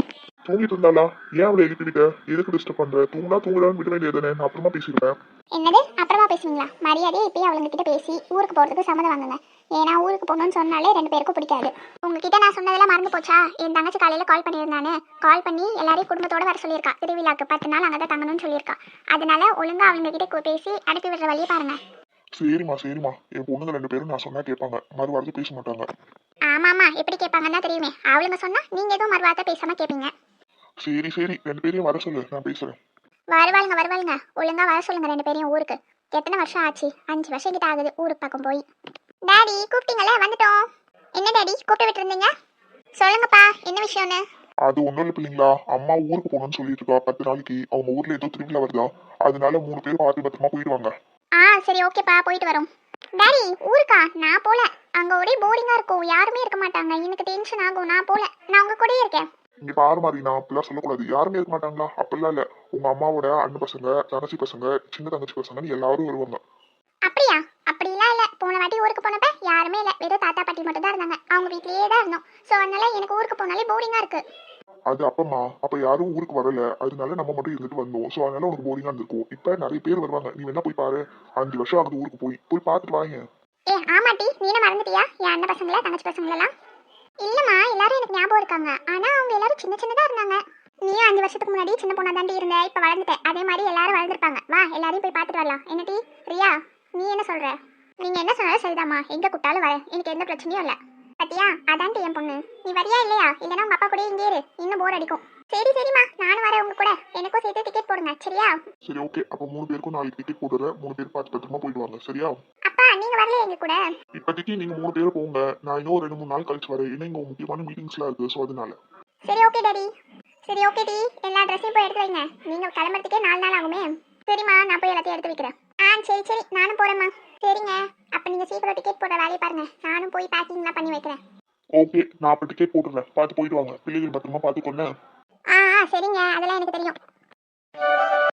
தூங்கிட்டு இருந்தாளா? ஏன் அவளை எழுப்பிவிட்ட? எதுக்கு டிஸ்டர்ப் பண்ற? தூங்குடான்னு விட வேண்டியதானே, நான் அப்புறமா பேசிடுவேன். என்னது அப்புறமா பேசுவீங்களா? மரியாதையே இப்பயே அவளுங்க கிட்ட பேசி ஊருக்கு போகிறதுக்கு சம்மதம் வாங்குங்க. ஏன்னா ஊருக்கு போகணும்னு சொன்னாலே 2 பேருக்கும் பிடிக்காது. உங்ககிட்ட நான் சொன்னதெல்லாம் மறந்து போச்சா? என் தங்கச்சி காலையில் கால் பண்ணியிருந்தானே, கால் பண்ணி எல்லாரையும் குடும்பத்தோடு வர சொல்லியிருக்கா. திருவிழாக்கு 10 நாள் அங்கே தான் தங்கணும்னு சொல்லியிருக்கா. அதனால ஒழுங்கா அவங்க கிட்ட பேசி அனுப்பி விடுற வழியை பாருங்க. சரிம்மா. என் பொண்ணுங்க 2 பேரும் நான் சொன்னா கேட்பாங்க, மறுவார்த்தை பேச மாட்டாங்க. ஆமாம்மா, எப்படி கேட்பாங்கன்னு தான் தெரியுமே. அவளுங்க சொன்னா நீங்க எதுவும் மறுவார்த்தை பேசாம கேட்பீங்க. சரி 2 பேரையும் வர சொல்லு, நான் பேசுறேன். வருவாளுங்க. ஒழுங்கா வர சொல்லுங்க 2 பேரையும் ஊருக்கு. எத்தனை வருஷம் ஆச்சு? 5 வருஷம் கிட்ட ஆகுது ஊருக்கு பக்கம் போய். டாடி கூப்பிட்டீங்களே, வந்துட்டோம். என்ன டாடி கூப்பிட்டு விட்டு இருந்தீங்க? சொல்லுங்கப்பா, என்ன விஷயம்னு? அது ஒண்ணும் இல்லை பிள்ளைங்களா, அம்மா ஊருக்கு போகணும்னு சொல்லிட்டு இருக்கா 10 நாளைக்கு. அவங்க ஊர்ல ஏதோ திருவிழா வருதா, அதனால 3 பேர் பார்த்து பத்திரமா போயிடுவாங்க. சரி ஓகேப்பா, போயிட்டு வரோம். டாடி ஊருக்கா? நான் போல. அங்க ஒரே போரிங்கா இருக்கும், யாருமே இருக்க மாட்டாங்க. எனக்கு டென்ஷன் ஆகும், நான் போல. நான் உங்க கூடயே இருக்கேன். இங்க பாரு மாதிரி, நான் அப்படிலாம் சொல்லக்கூடாது. யாருமே இருக்க மாட்டாங்களா? அப்படிலாம் இல்ல. உங்க அம்மாவோட அண்ணன் பசங்க, தங்கச்சி பசங்க, சின்ன தங்கச்சி பசங்கன்னு எல்லாரும் வருவாங்க. அப்படியா? அப்படிலாம் இல்ல. போன வாட்டி ஊருக்கு போனப்ப யாருமே இல்ல, வெறும் தாத்தா பாட்டி மட்டும் தான் இருந்தாங்க. அவங்க வீட்லயே தான் இருந்தோம். சோ அதனால எனக்கு ஊருக்கு போனாலே போரிங்கா இருக்கு. அது அப்பமா, அப்ப யாரும் ஊருக்கு வரல, அதனால நம்ம மட்டும் இருந்துட்டு வந்தோம். சோ அதனால உனக்கு போரிங்கா இருந்திருக்கும். இப்ப நிறைய பேர் வருவாங்க, நீ வேணா போய் பாரு. 5 வருஷம் ஆகுது ஊருக்கு போய் பார்த்துட்டு வாங்க. ஆமாட்டி, நீ என்ன மறந்துட்டியா? என் அண்ணன் பசங்களா தங்கச்சி பசங்களெல்லாம்? இல்லம்மா, எல்லாரும் எனக்கு ஞாபகம் இருக்காங்க. ஆனா அவங்க எல்லாரும் சின்னதா இருந்தாங்க. நீயும் 5 வருஷத்துக்கு முன்னாடி சின்ன பொண்ணா தாண்டி இருந்த, இப்ப வளர்ந்துட்டேன். அதே மாதிரி எல்லாரும் வளர்ந்துருப்பாங்க. வா எல்லாரையும் போய் பார்த்துட்டு வரலாம். என்னடி ரியா, நீ என்ன சொல்ற? நீங்க என்ன சொன்னாலும் சரிதாம்மா, எங்க கூட்டாலும் வரேன், எனக்கு எந்த பிரச்சனையும் இல்லை. பத்தியா அதான் என் பொண்ணு. நீ வரியா இல்லையா? இல்லைன்னா உங்க அப்பா கூட இங்கே இரு, இன்னும் போர் அடிக்கும். சரி சரிம்மா, நானும் வரேன் உங்க கூட. எனக்கும் சேர்த்து டிக்கெட் போடுங்க சரியா? சரி ஓகே, அப்ப 3 பேருக்கும் நாளைக்கு டிக்கெட் போட்டுறேன். 3 பேர் பார்த்து பத்திரமா போயிட்டு வாங்க சரியா? அப்பா நீங்க வரலையா எங்க கூட? இப்போதைக்கு நீங்க 3 பேரும் போங்க. நான் இன்னும் 2-3 நாள் கழிச்சு வரேன். ஏன்னா இங்க முக்கியமான மீட்டிங்ஸ்லாம் இருக்கு, ஸோ அதனால. சரி ஓகே டாடி. சரி ஓகே டி, எல்லா ட்ரெஸ்ஸையும் போய் எடுத்து வைங்க. நீங்க கிளம்புறதுக்கே 4 நாள் ஆகுமே. சரிம்மா, நான் போய் எல்லாத்தையும் எடுத்து வைக்கிறேன். சரி சரி, நானும் போறேம்மா. சரிங்க, அப்ப நீங்க சீக்கிரம் டிக்கெட் போட வேலையை பாருங்க. நானும் போய் பேக்கிங்லாம் பண்ணி வைக்கிறேன். ஓகே, நான் அப்ப டிக்கெட் போட்டுறேன். பார்த்து போயிட்டு வாங்க. பிள்ளைகள் பத்திரமா பார்த்துக்கொண்டு. சரிங்க, அதெல்லாம் எனக்கு தெரியும்.